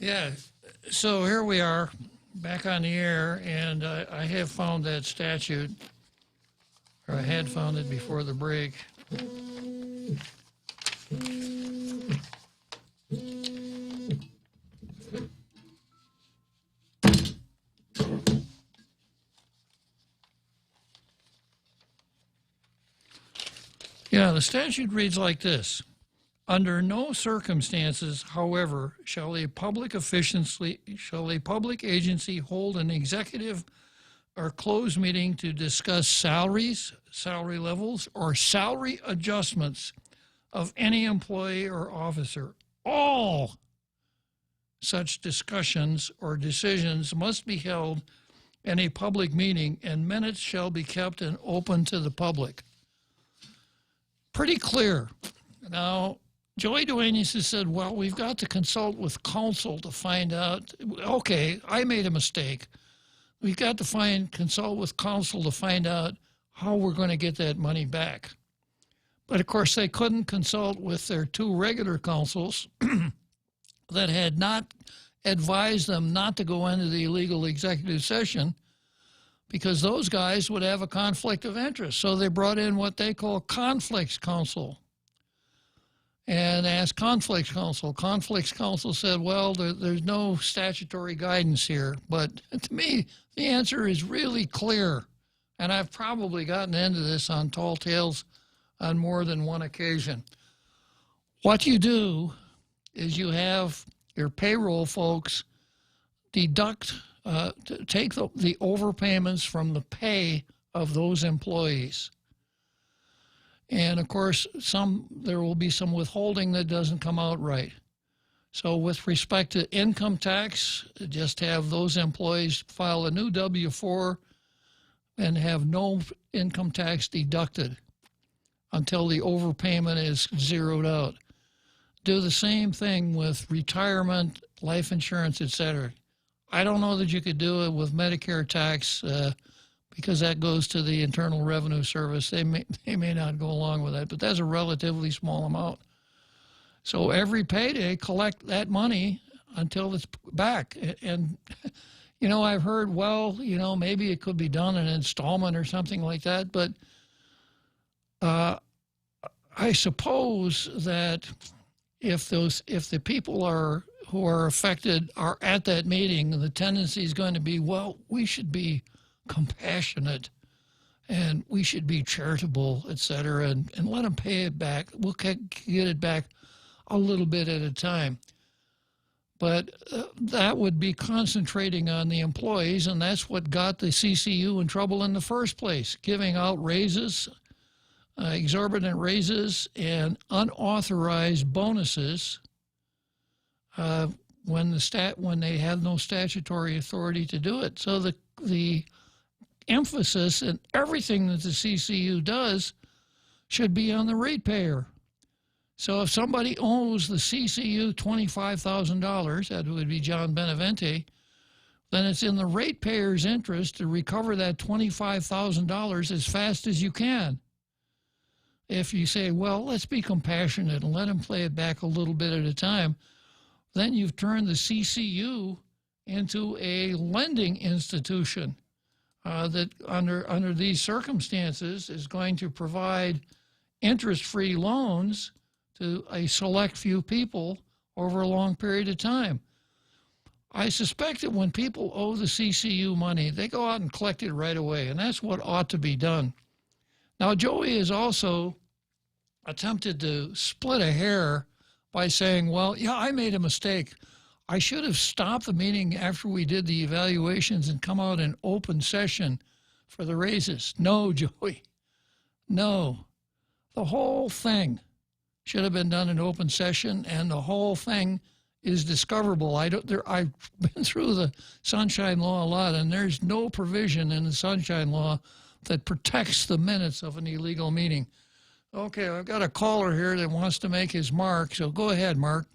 Yeah, so here we are, back on the air, and I have found that statute, or I had found it before the break. Yeah, the statute reads like this. Under no circumstances, however, shall a public agency hold an executive or closed meeting to discuss salaries, salary levels, or salary adjustments of any employee or officer. All such discussions or decisions must be held in a public meeting, and minutes shall be kept and open to the public. Pretty clear. Now, Joey Duenas has said, well, we've got to consult with counsel to find out. Okay, I made a mistake. We've got to consult with counsel to find out how we're going to get that money back. But, of course, they couldn't consult with their 2 regular counsels that had not advised them not to go into the illegal executive session because those guys would have a conflict of interest. So they brought in what they call conflicts counsel. And asked conflicts counsel. Conflicts counsel said, well, there's no statutory guidance here. But to me, the answer is really clear. And I've probably gotten into this on Tall Tales on more than one occasion. What you do is you have your payroll folks deduct, take the overpayments from the pay of those employees. And, of course, there will be some withholding that doesn't come out right. So with respect to income tax, just have those employees file a new W-4 and have no income tax deducted until the overpayment is zeroed out. Do the same thing with retirement, life insurance, etc. I don't know that you could do it with Medicare tax because that goes to the Internal Revenue Service. They may not go along with that, but that's a relatively small amount. So every payday, collect that money until it's back. And, you know, I've heard, well, you know, maybe it could be done in an installment or something like that, but I suppose that if the people who are affected are at that meeting, the tendency is going to be, well, we should be compassionate and we should be charitable, et cetera, and let them pay it back. We'll get it back a little bit at a time. But that would be concentrating on the employees, and that's what got the CCU in trouble in the first place, giving out raises, exorbitant raises, and unauthorized bonuses when they have no statutory authority to do it. So the emphasis in everything that the CCU does should be on the ratepayer. So if somebody owes the CCU $25,000, that would be John Benevente, then it's in the ratepayer's interest to recover that $25,000 as fast as you can. If you say, well, let's be compassionate and let him play it back a little bit at a time, then you've turned the CCU into a lending institution that under these circumstances is going to provide interest-free loans to a select few people over a long period of time. I suspect that when people owe the CCU money, they go out and collect it right away, and that's what ought to be done. Now, Joey has also attempted to split a hair by saying, well, yeah, I made a mistake. I should have stopped the meeting after we did the evaluations and come out in open session for the raises. No, Joey, no. The whole thing should have been done in open session, and the whole thing is discoverable. I've been through the Sunshine Law a lot, and there's no provision in the Sunshine Law that protects the minutes of an illegal meeting. Okay, I've got a caller here that wants to make his mark, so go ahead, Mark.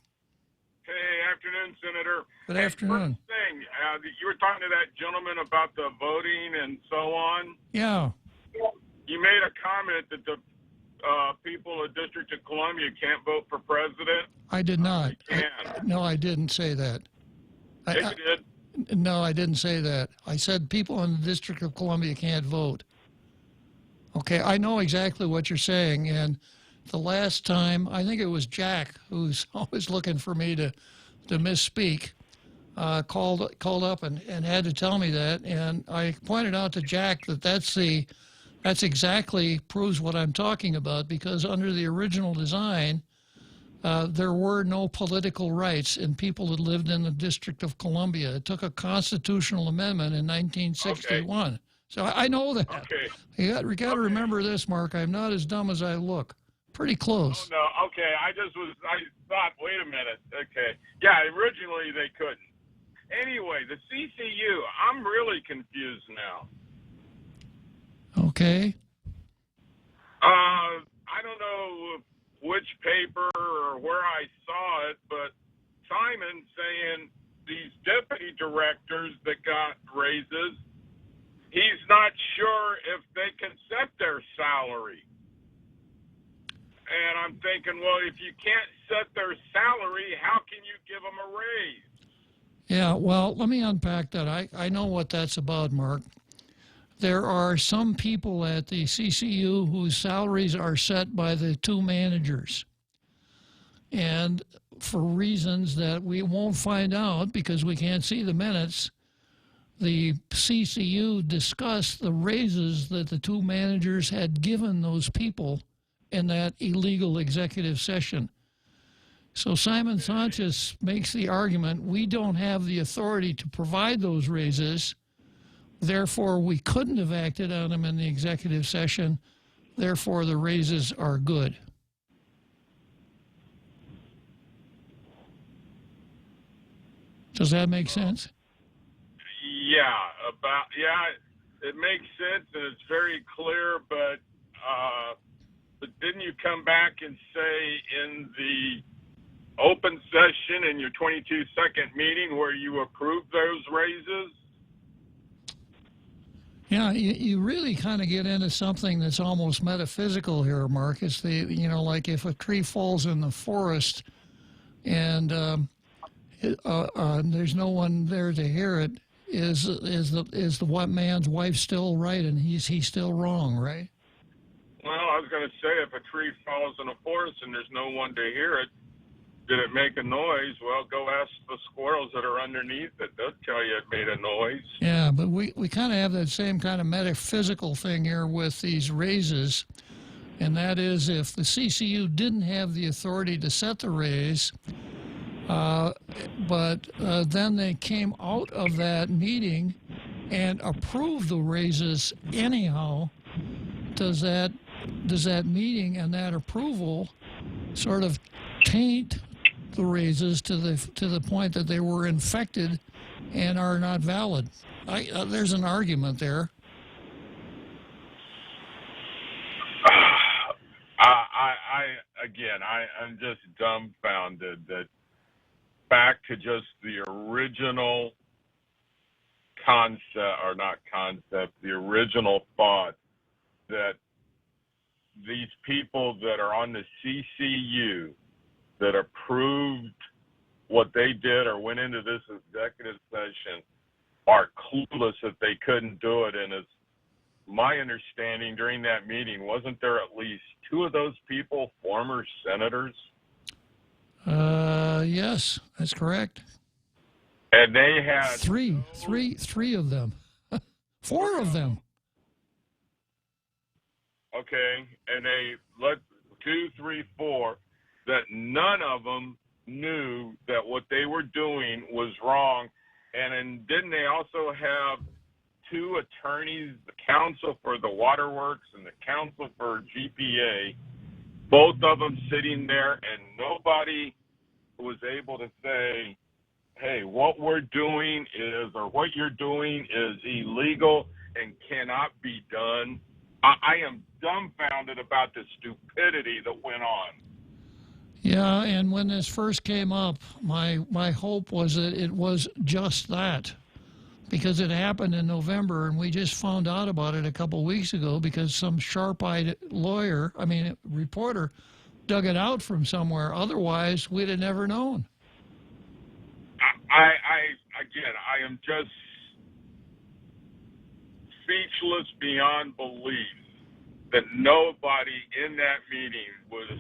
Hey, afternoon, Senator. Good afternoon. First thing, you were talking to that gentleman about the voting and so on. Yeah. You made a comment that the people of District of Columbia can't vote for president. I did not. No, I didn't say that. Yes, you did. No, I didn't say that. I said people in the District of Columbia can't vote. Okay, I know exactly what you're saying, and the last time, I think it was Jack, who's always looking for me to misspeak, called up and had to tell me that, and I pointed out to Jack that that's exactly proves what I'm talking about, because under the original design, there were no political rights in people that lived in the District of Columbia. It took a constitutional amendment in 1961. Okay. So I know that. Okay. You got to remember this, Mark. I'm not as dumb as I look. Pretty close. Oh, no, okay. I thought, wait a minute. Okay. Yeah, originally they couldn't. Anyway, the CCU, I'm really confused now. Okay. I don't know which paper or where I saw it, but Simon saying these deputy directors that got raises, he's not sure if they can set their salary. And I'm thinking, well, if you can't set their salary, how can you give them a raise? Yeah, well, let me unpack that. I know what that's about, Mark. There are some people at the CCU whose salaries are set by the two managers. And for reasons that we won't find out because we can't see the minutes, the CCU discussed the raises that the two managers had given those people in that illegal executive session. So Simon Sanchez makes the argument, we don't have the authority to provide those raises, therefore we couldn't have acted on them in the executive session, therefore the raises are good. Does that make sense? It makes sense and it's very clear, but didn't you come back and say in the open session in your 22-second meeting where you approved those raises? Yeah, you really kind of get into something that's almost metaphysical here, Mark. It's like if a tree falls in the forest and there's no one there to hear it, is the what man's wife still right and he's still wrong, right? Well, I was going to say if a tree falls in a forest and there's no one to hear it, Did it make a noise? Well, go ask the squirrels that are underneath it. They'll tell you it made a noise. Yeah, but we kind of have that same kind of metaphysical thing here with these raises, and that is if the CCU didn't have the authority to set the raise, but then they came out of that meeting and approved the raises anyhow, does that meeting and that approval sort of taint the raises to the point that they were infected and are not valid? There's an argument there. I'm just dumbfounded that back to just the original the original thought that these people that are on the CCU that approved what they did or went into this executive session are clueless that they couldn't do it. And it's my understanding during that meeting, wasn't there at least two of those people former senators? Yes, that's correct. And they had three of them. 4 of them. Okay, and they let 2, 3, 4, that none of them knew that what they were doing was wrong. And then didn't they also have 2 attorneys, the counsel for the waterworks and the counsel for GPA, both of them sitting there, and nobody was able to say, hey, what we're doing is, or what you're doing is illegal and cannot be done. I am dumbfounded about the stupidity that went on. Yeah, and when this first came up, my hope was that it was just that, because it happened in November, and we just found out about it a couple weeks ago because some sharp-eyed reporter dug it out from somewhere. Otherwise, we'd have never known. I am just speechless beyond belief that nobody in that meeting was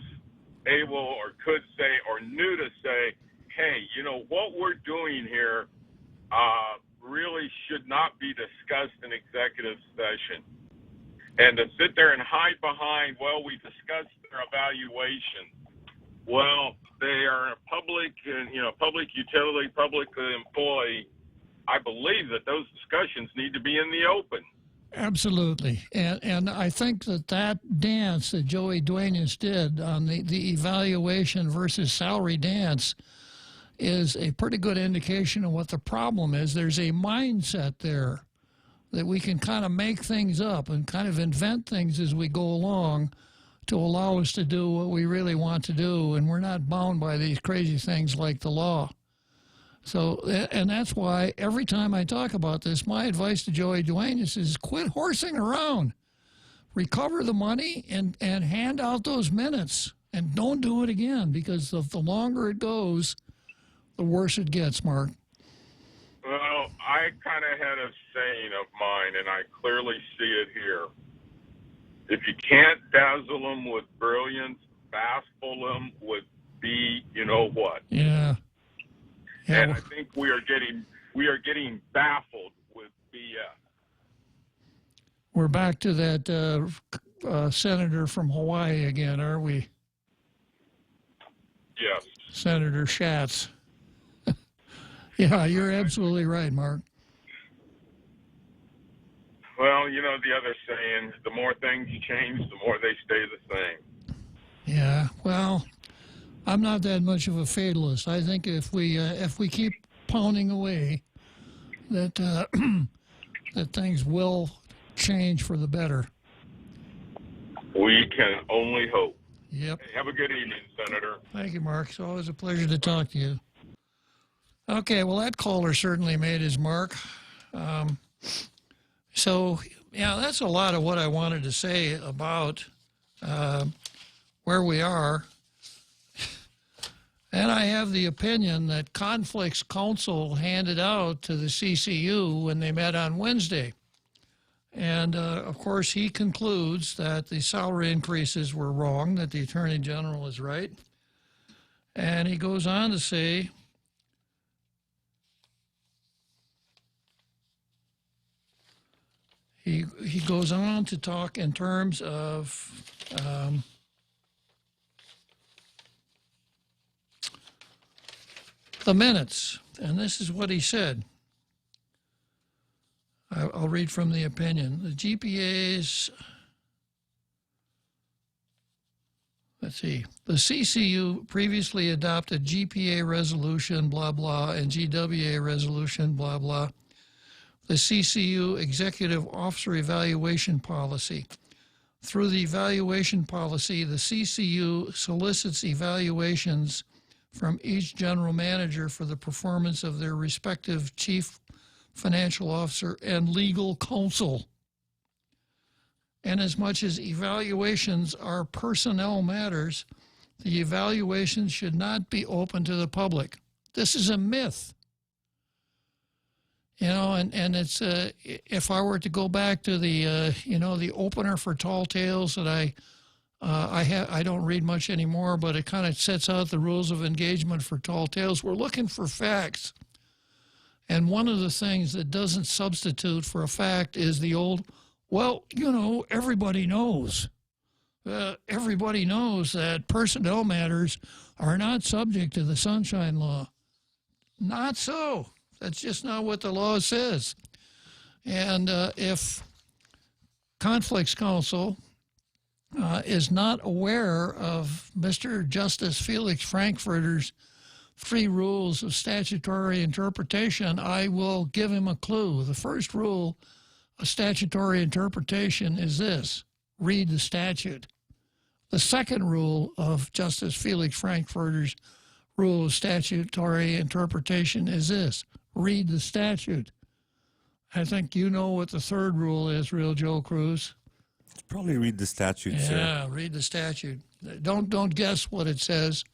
able or could say or knew to say, hey, what we're doing here really should not be discussed in executive session. And to sit there and hide behind, well, we discussed their evaluation. Well, they are a public utility, public employee. I believe that those discussions need to be in the open. Absolutely. And I think that dance that Joey Duenas did on the evaluation versus salary dance is a pretty good indication of what the problem is. There's a mindset there that we can kind of make things up and kind of invent things as we go along to allow us to do what we really want to do, and we're not bound by these crazy things like the law. So, and that's why every time I talk about this, my advice to Joey Duenas is quit horsing around. Recover the money and hand out those minutes, and don't do it again, because the longer it goes, the worse it gets, Mark. Well, I kind of had a saying of mine, and I clearly see it here. If you can't dazzle them with brilliance, baffle them with you-know-what. Yeah. And I think we are getting baffled with BS. We're back to that senator from Hawaii again, are we? Yes. Senator Schatz. Yeah, you're absolutely right, Mark. Well, the other saying, the more things change, the more they stay the same. Yeah, well, I'm not that much of a fatalist. I think if we keep pounding away, that that things will change for the better. We can only hope. Yep. Hey, have a good evening, Senator. Thank you, Mark. It's always a pleasure to talk to you. Okay, well, that caller certainly made his mark. So, yeah, that's a lot of what I wanted to say about where we are. And I have the opinion that Conflicts Counsel handed out to the CCU when they met on Wednesday. And, of course, he concludes that the salary increases were wrong, that the Attorney General is right. And he goes on to say, he goes on to talk in terms of the minutes. And this is what he said. I'll read from the opinion. The GPA's, let's see, the CCU previously adopted GPA resolution, blah, blah, and GWA resolution, blah, blah. The CCU Executive Officer Evaluation Policy. Through the evaluation policy, the CCU solicits evaluations from each general manager for the performance of their respective chief financial officer and legal counsel. And as much as evaluations are personnel matters, the evaluations should not be open to the public. This is a myth. You know, and it's, if I were to go back to the, the opener for Tall Tales that I don't read much anymore, but it kind of sets out the rules of engagement for Tall Tales. We're looking for facts. And one of the things that doesn't substitute for a fact is the old, well, everybody knows. Everybody knows that personnel matters are not subject to the Sunshine Law. Not so. That's just not what the law says. And if Conflicts Counsel is not aware of Mr. Justice Felix Frankfurter's 3 rules of statutory interpretation, I will give him a clue. The first rule of statutory interpretation is this: read the statute. The second rule of Justice Felix Frankfurter's rule of statutory interpretation is this: read the statute. I think you know what the third rule is, Real Joe Cruz. Probably read the statute, sir. Yeah, read the statute. Don't guess what it says.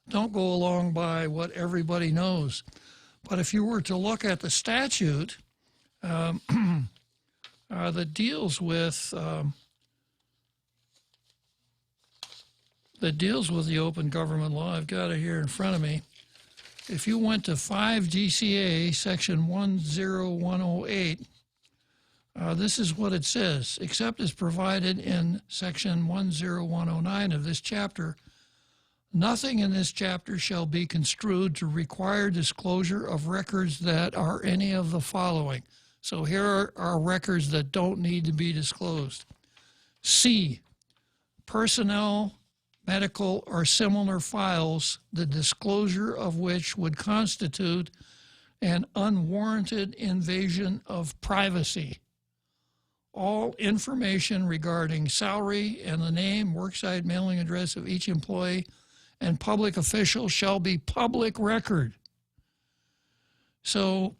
Don't go along by what everybody knows. But if you were to look at the statute that deals with the open government law, I've got it here in front of me. If you went to 5 GCA section 10108, this is what it says: except as provided in section 10109 of this chapter, nothing in this chapter shall be construed to require disclosure of records that are any of the following. So here are records that don't need to be disclosed. C, personnel, medical, or similar files, the disclosure of which would constitute an unwarranted invasion of privacy. All information regarding salary and the name, worksite mailing address of each employee and public official shall be public record. So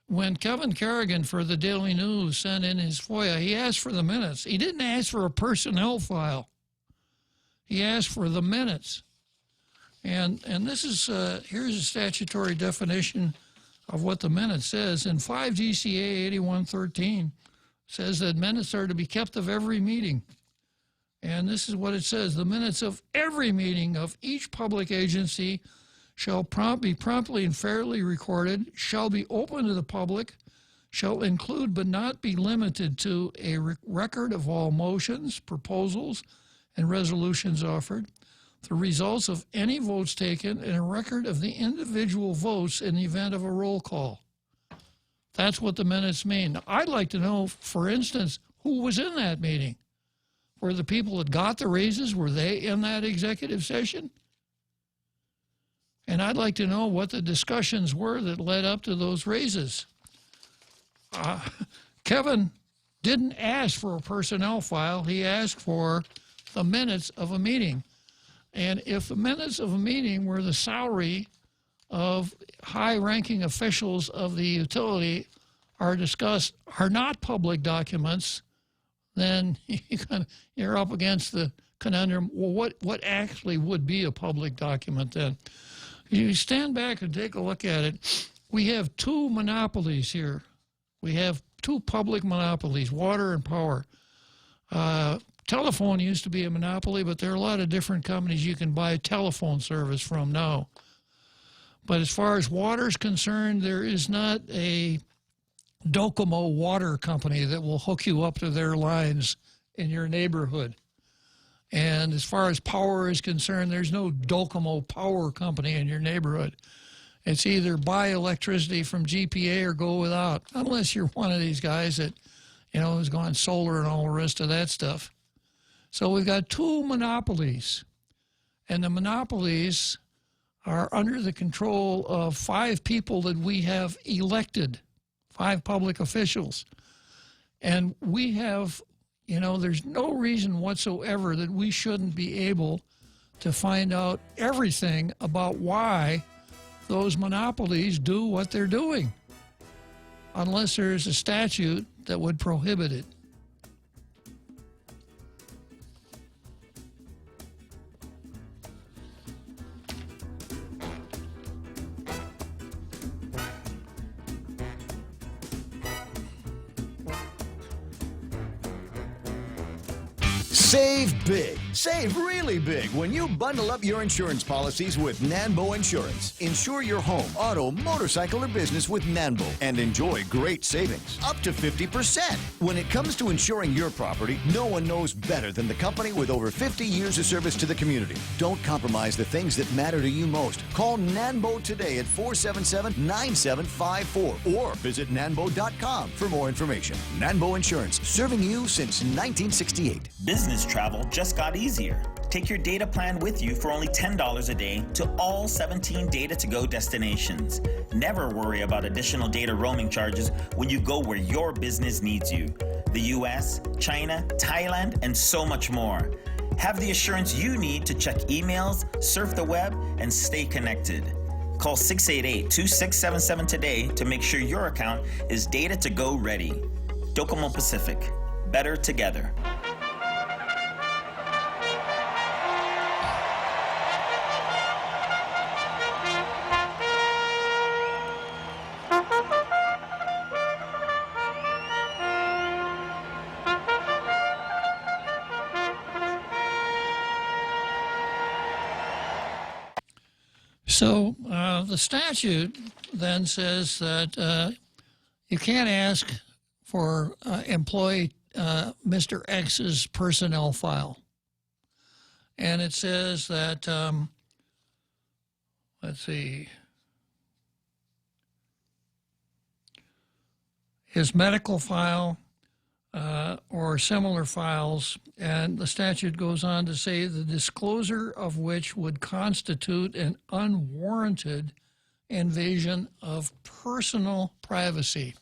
when Kevin Kerrigan for the Daily News sent in his FOIA, he asked for the minutes. He didn't ask for a personnel file. He asked for the minutes. And this is, here's a statutory definition of what the minute says. In 5 GCA 8113 says that minutes are to be kept of every meeting. And this is what it says: the minutes of every meeting of each public agency shall be promptly and fairly recorded, shall be open to the public, shall include but not be limited to a record of all motions, proposals, and resolutions offered, the results of any votes taken, and a record of the individual votes in the event of a roll call. That's what the minutes mean. Now, I'd like to know, for instance, who was in that meeting. Were the people that got the raises, were they in that executive session? And I'd like to know what the discussions were that led up to those raises. Kevin didn't ask for a personnel file. He asked for the minutes of a meeting. And if the minutes of a meeting where the salary of high-ranking officials of the utility are discussed are not public documents, then you're up against the conundrum. Well, what actually would be a public document then? You stand back and take a look at it. We have 2 monopolies here. We have 2 public monopolies, water and power. telephone used to be a monopoly, but there are a lot of different companies you can buy telephone service from now. But as far as water is concerned, there is not a Docomo water company that will hook you up to their lines in your neighborhood. And as far as power is concerned, there's no Docomo power company in your neighborhood. It's either buy electricity from GPA or go without, unless you're one of these guys that, has gone solar and all the rest of that stuff. So we've got two monopolies, and the monopolies are under the control of 5 people that we have elected, 5 public officials. And we have, there's no reason whatsoever that we shouldn't be able to find out everything about why those monopolies do what they're doing, unless there's a statute that would prohibit it. Save big. Save really big when you bundle up your insurance policies with Nanbo Insurance. Insure your home, auto, motorcycle, or business with Nanbo and enjoy great savings, up to 50%. When it comes to insuring your property, no one knows better than the company with over 50 years of service to the community. Don't compromise the things that matter to you most. Call Nanbo today at 477-9754 or visit nanbo.com for more information. Nanbo Insurance, serving you since 1968. Business travel just got easier. Take your data plan with you for only $10 a day to all 17 Data to Go destinations. Never worry about additional data roaming charges when you go where your business needs you. The US, China, Thailand, and so much more. Have the assurance you need to check emails, surf the web, and stay connected. Call 688-2677 today to make sure your account is Data to Go ready. Docomo Pacific. Better together. So the statute then says that you can't ask for employee Mr. X's personnel file. And it says that, let's see, his medical file or similar files, and the statute goes on to say the disclosure of which would constitute an unwarranted invasion of personal privacy.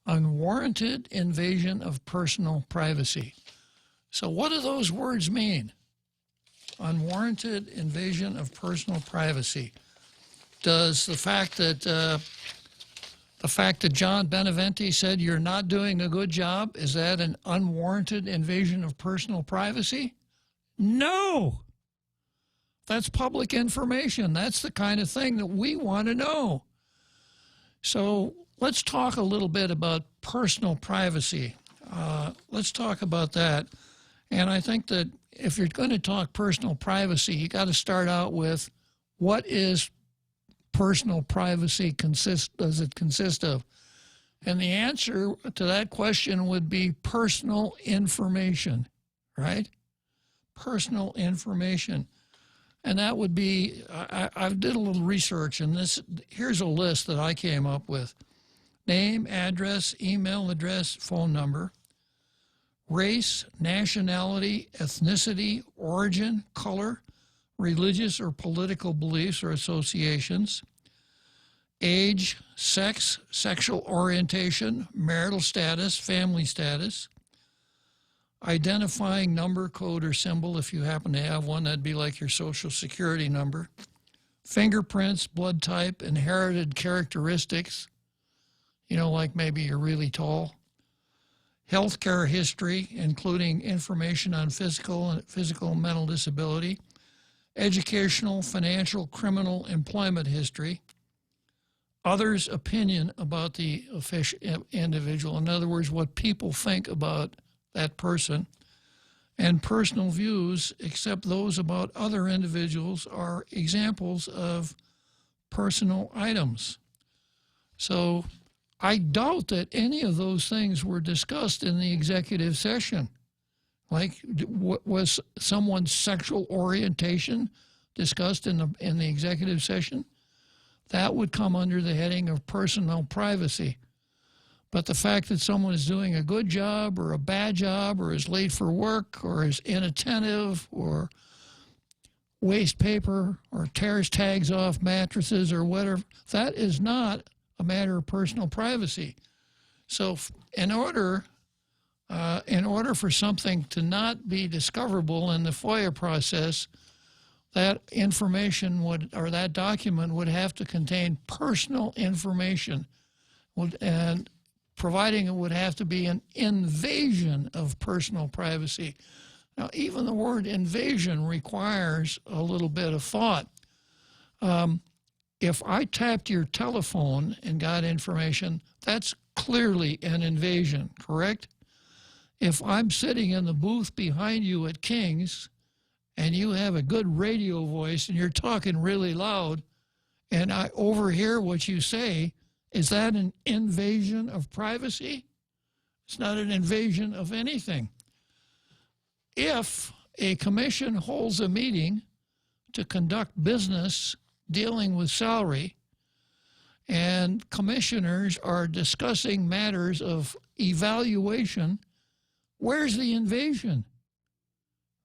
Unwarranted invasion of personal privacy. So what do those words mean? Unwarranted invasion of personal privacy. Does the fact that John Beneventi said you're not doing a good job, is that an unwarranted invasion of personal privacy? No. That's public information. That's the kind of thing that we want to know. So let's talk a little bit about personal privacy. Let's talk about that. And I think that if you're going to talk personal privacy, you got to start out with what is personal privacy does it consist of? And the answer to that question would be personal information, right? Personal information. And that would be, I did a little research, and here's a list that I came up with. Name, address, email address, phone number, race, nationality, ethnicity, origin, color, religious or political beliefs or associations, age, sex, sexual orientation, marital status, family status, identifying number, code, or symbol, if you happen to have one, that'd be like your social security number, fingerprints, blood type, inherited characteristics, like maybe you're really tall, healthcare history, including information on physical and mental disability, educational, financial, criminal, employment history, others' opinion about the individual, in other words, what people think about that person, and personal views, except those about other individuals, are examples of personal items. So I doubt that any of those things were discussed in the executive session. Like, was someone's sexual orientation discussed in the executive session? That would come under the heading of personal privacy. But the fact that someone is doing a good job or a bad job or is late for work or is inattentive or wastes paper or tears tags off mattresses or whatever, that is not a matter of personal privacy. So in order for something to not be discoverable in the FOIA process, that information that document would have to contain personal information, and providing it would have to be an invasion of personal privacy. Now, even the word invasion requires a little bit of thought. If I tapped your telephone and got information, that's clearly an invasion, correct? If I'm sitting in the booth behind you at King's and you have a good radio voice and you're talking really loud and I overhear what you say, is that an invasion of privacy? It's not an invasion of anything. If a commission holds a meeting to conduct business dealing with salary and commissioners are discussing matters of evaluation, where's the invasion?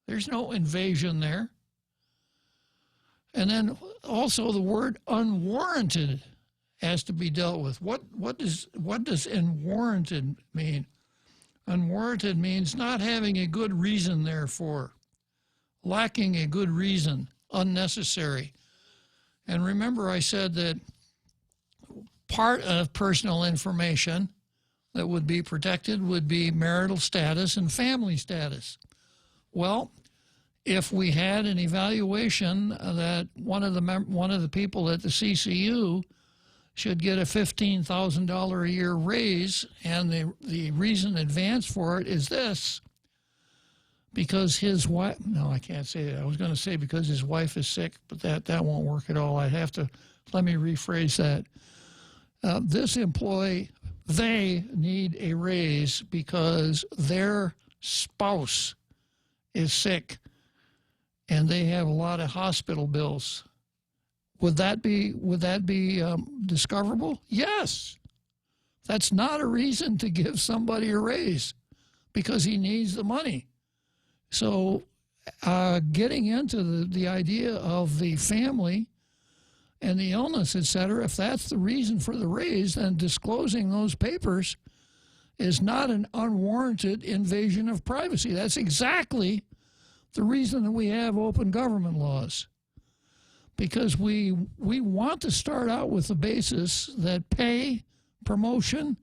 There's no invasion there. And then also the word unwarranted has to be dealt with. What does unwarranted mean? Unwarranted means not having a good reason, therefore, lacking a good reason, unnecessary. And remember I said that part of personal information that would be protected would be marital status and family status. Well, if we had an evaluation that one of the people at the CCU should get a $15,000 a year raise, and the reason advanced for it is this: because his wife, no, I can't say that. I was going to say because his wife is sick, but that won't work at all. I'd have to, let me rephrase that. This employee, they need a raise because their spouse is sick and they have a lot of hospital bills. Would that be discoverable? Yes. That's not a reason to give somebody a raise because he needs the money. So getting into the idea of the family and the illness, et cetera, if that's the reason for the raise, then disclosing those papers is not an unwarranted invasion of privacy. That's exactly the reason that we have open government laws. Because we want to start out with the basis that pay, promotion,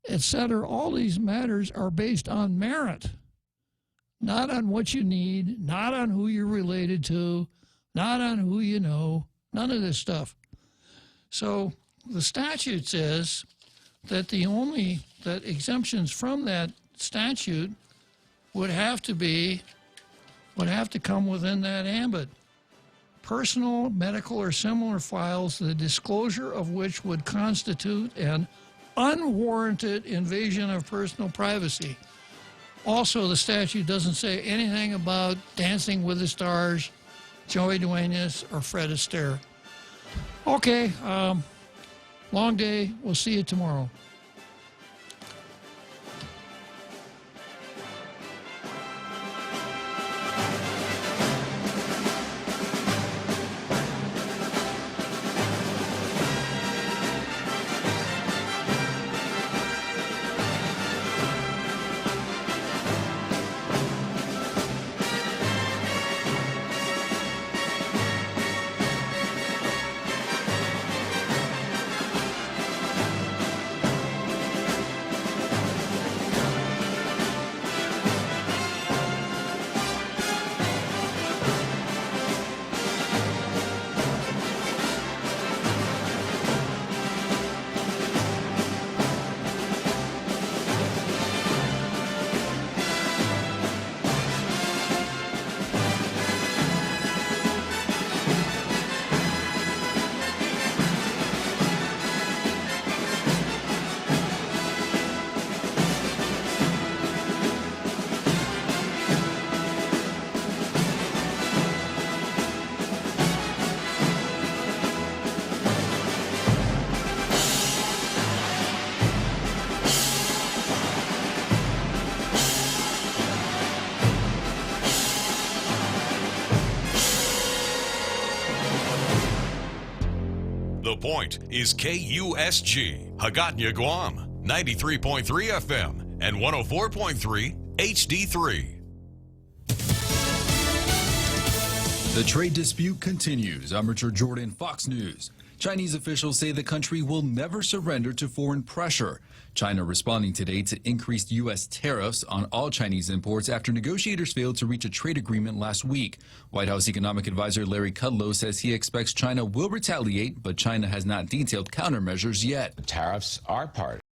et cetera, all these matters are based on merit, not on what you need, not on who you're related to, not on who you know, none of this stuff. So the statute says that that exemptions from that statute would have to come within that ambit. Personal, medical, or similar files, the disclosure of which would constitute an unwarranted invasion of personal privacy. Also, the statute doesn't say anything about Dancing with the Stars, Joey Duenas, or Fred Astaire. Okay, long day. We'll see you tomorrow. The Point is KUSG, Hagåtña, Guam, 93.3 FM and 104.3 HD3. The trade dispute continues. I'm Richard Jordan, Fox News. Chinese officials say the country will never surrender to foreign pressure. China responding today to increased U.S. tariffs on all Chinese imports after negotiators failed to reach a trade agreement last week. White House economic advisor Larry Kudlow says he expects China will retaliate, but China has not detailed countermeasures yet. Tariffs are part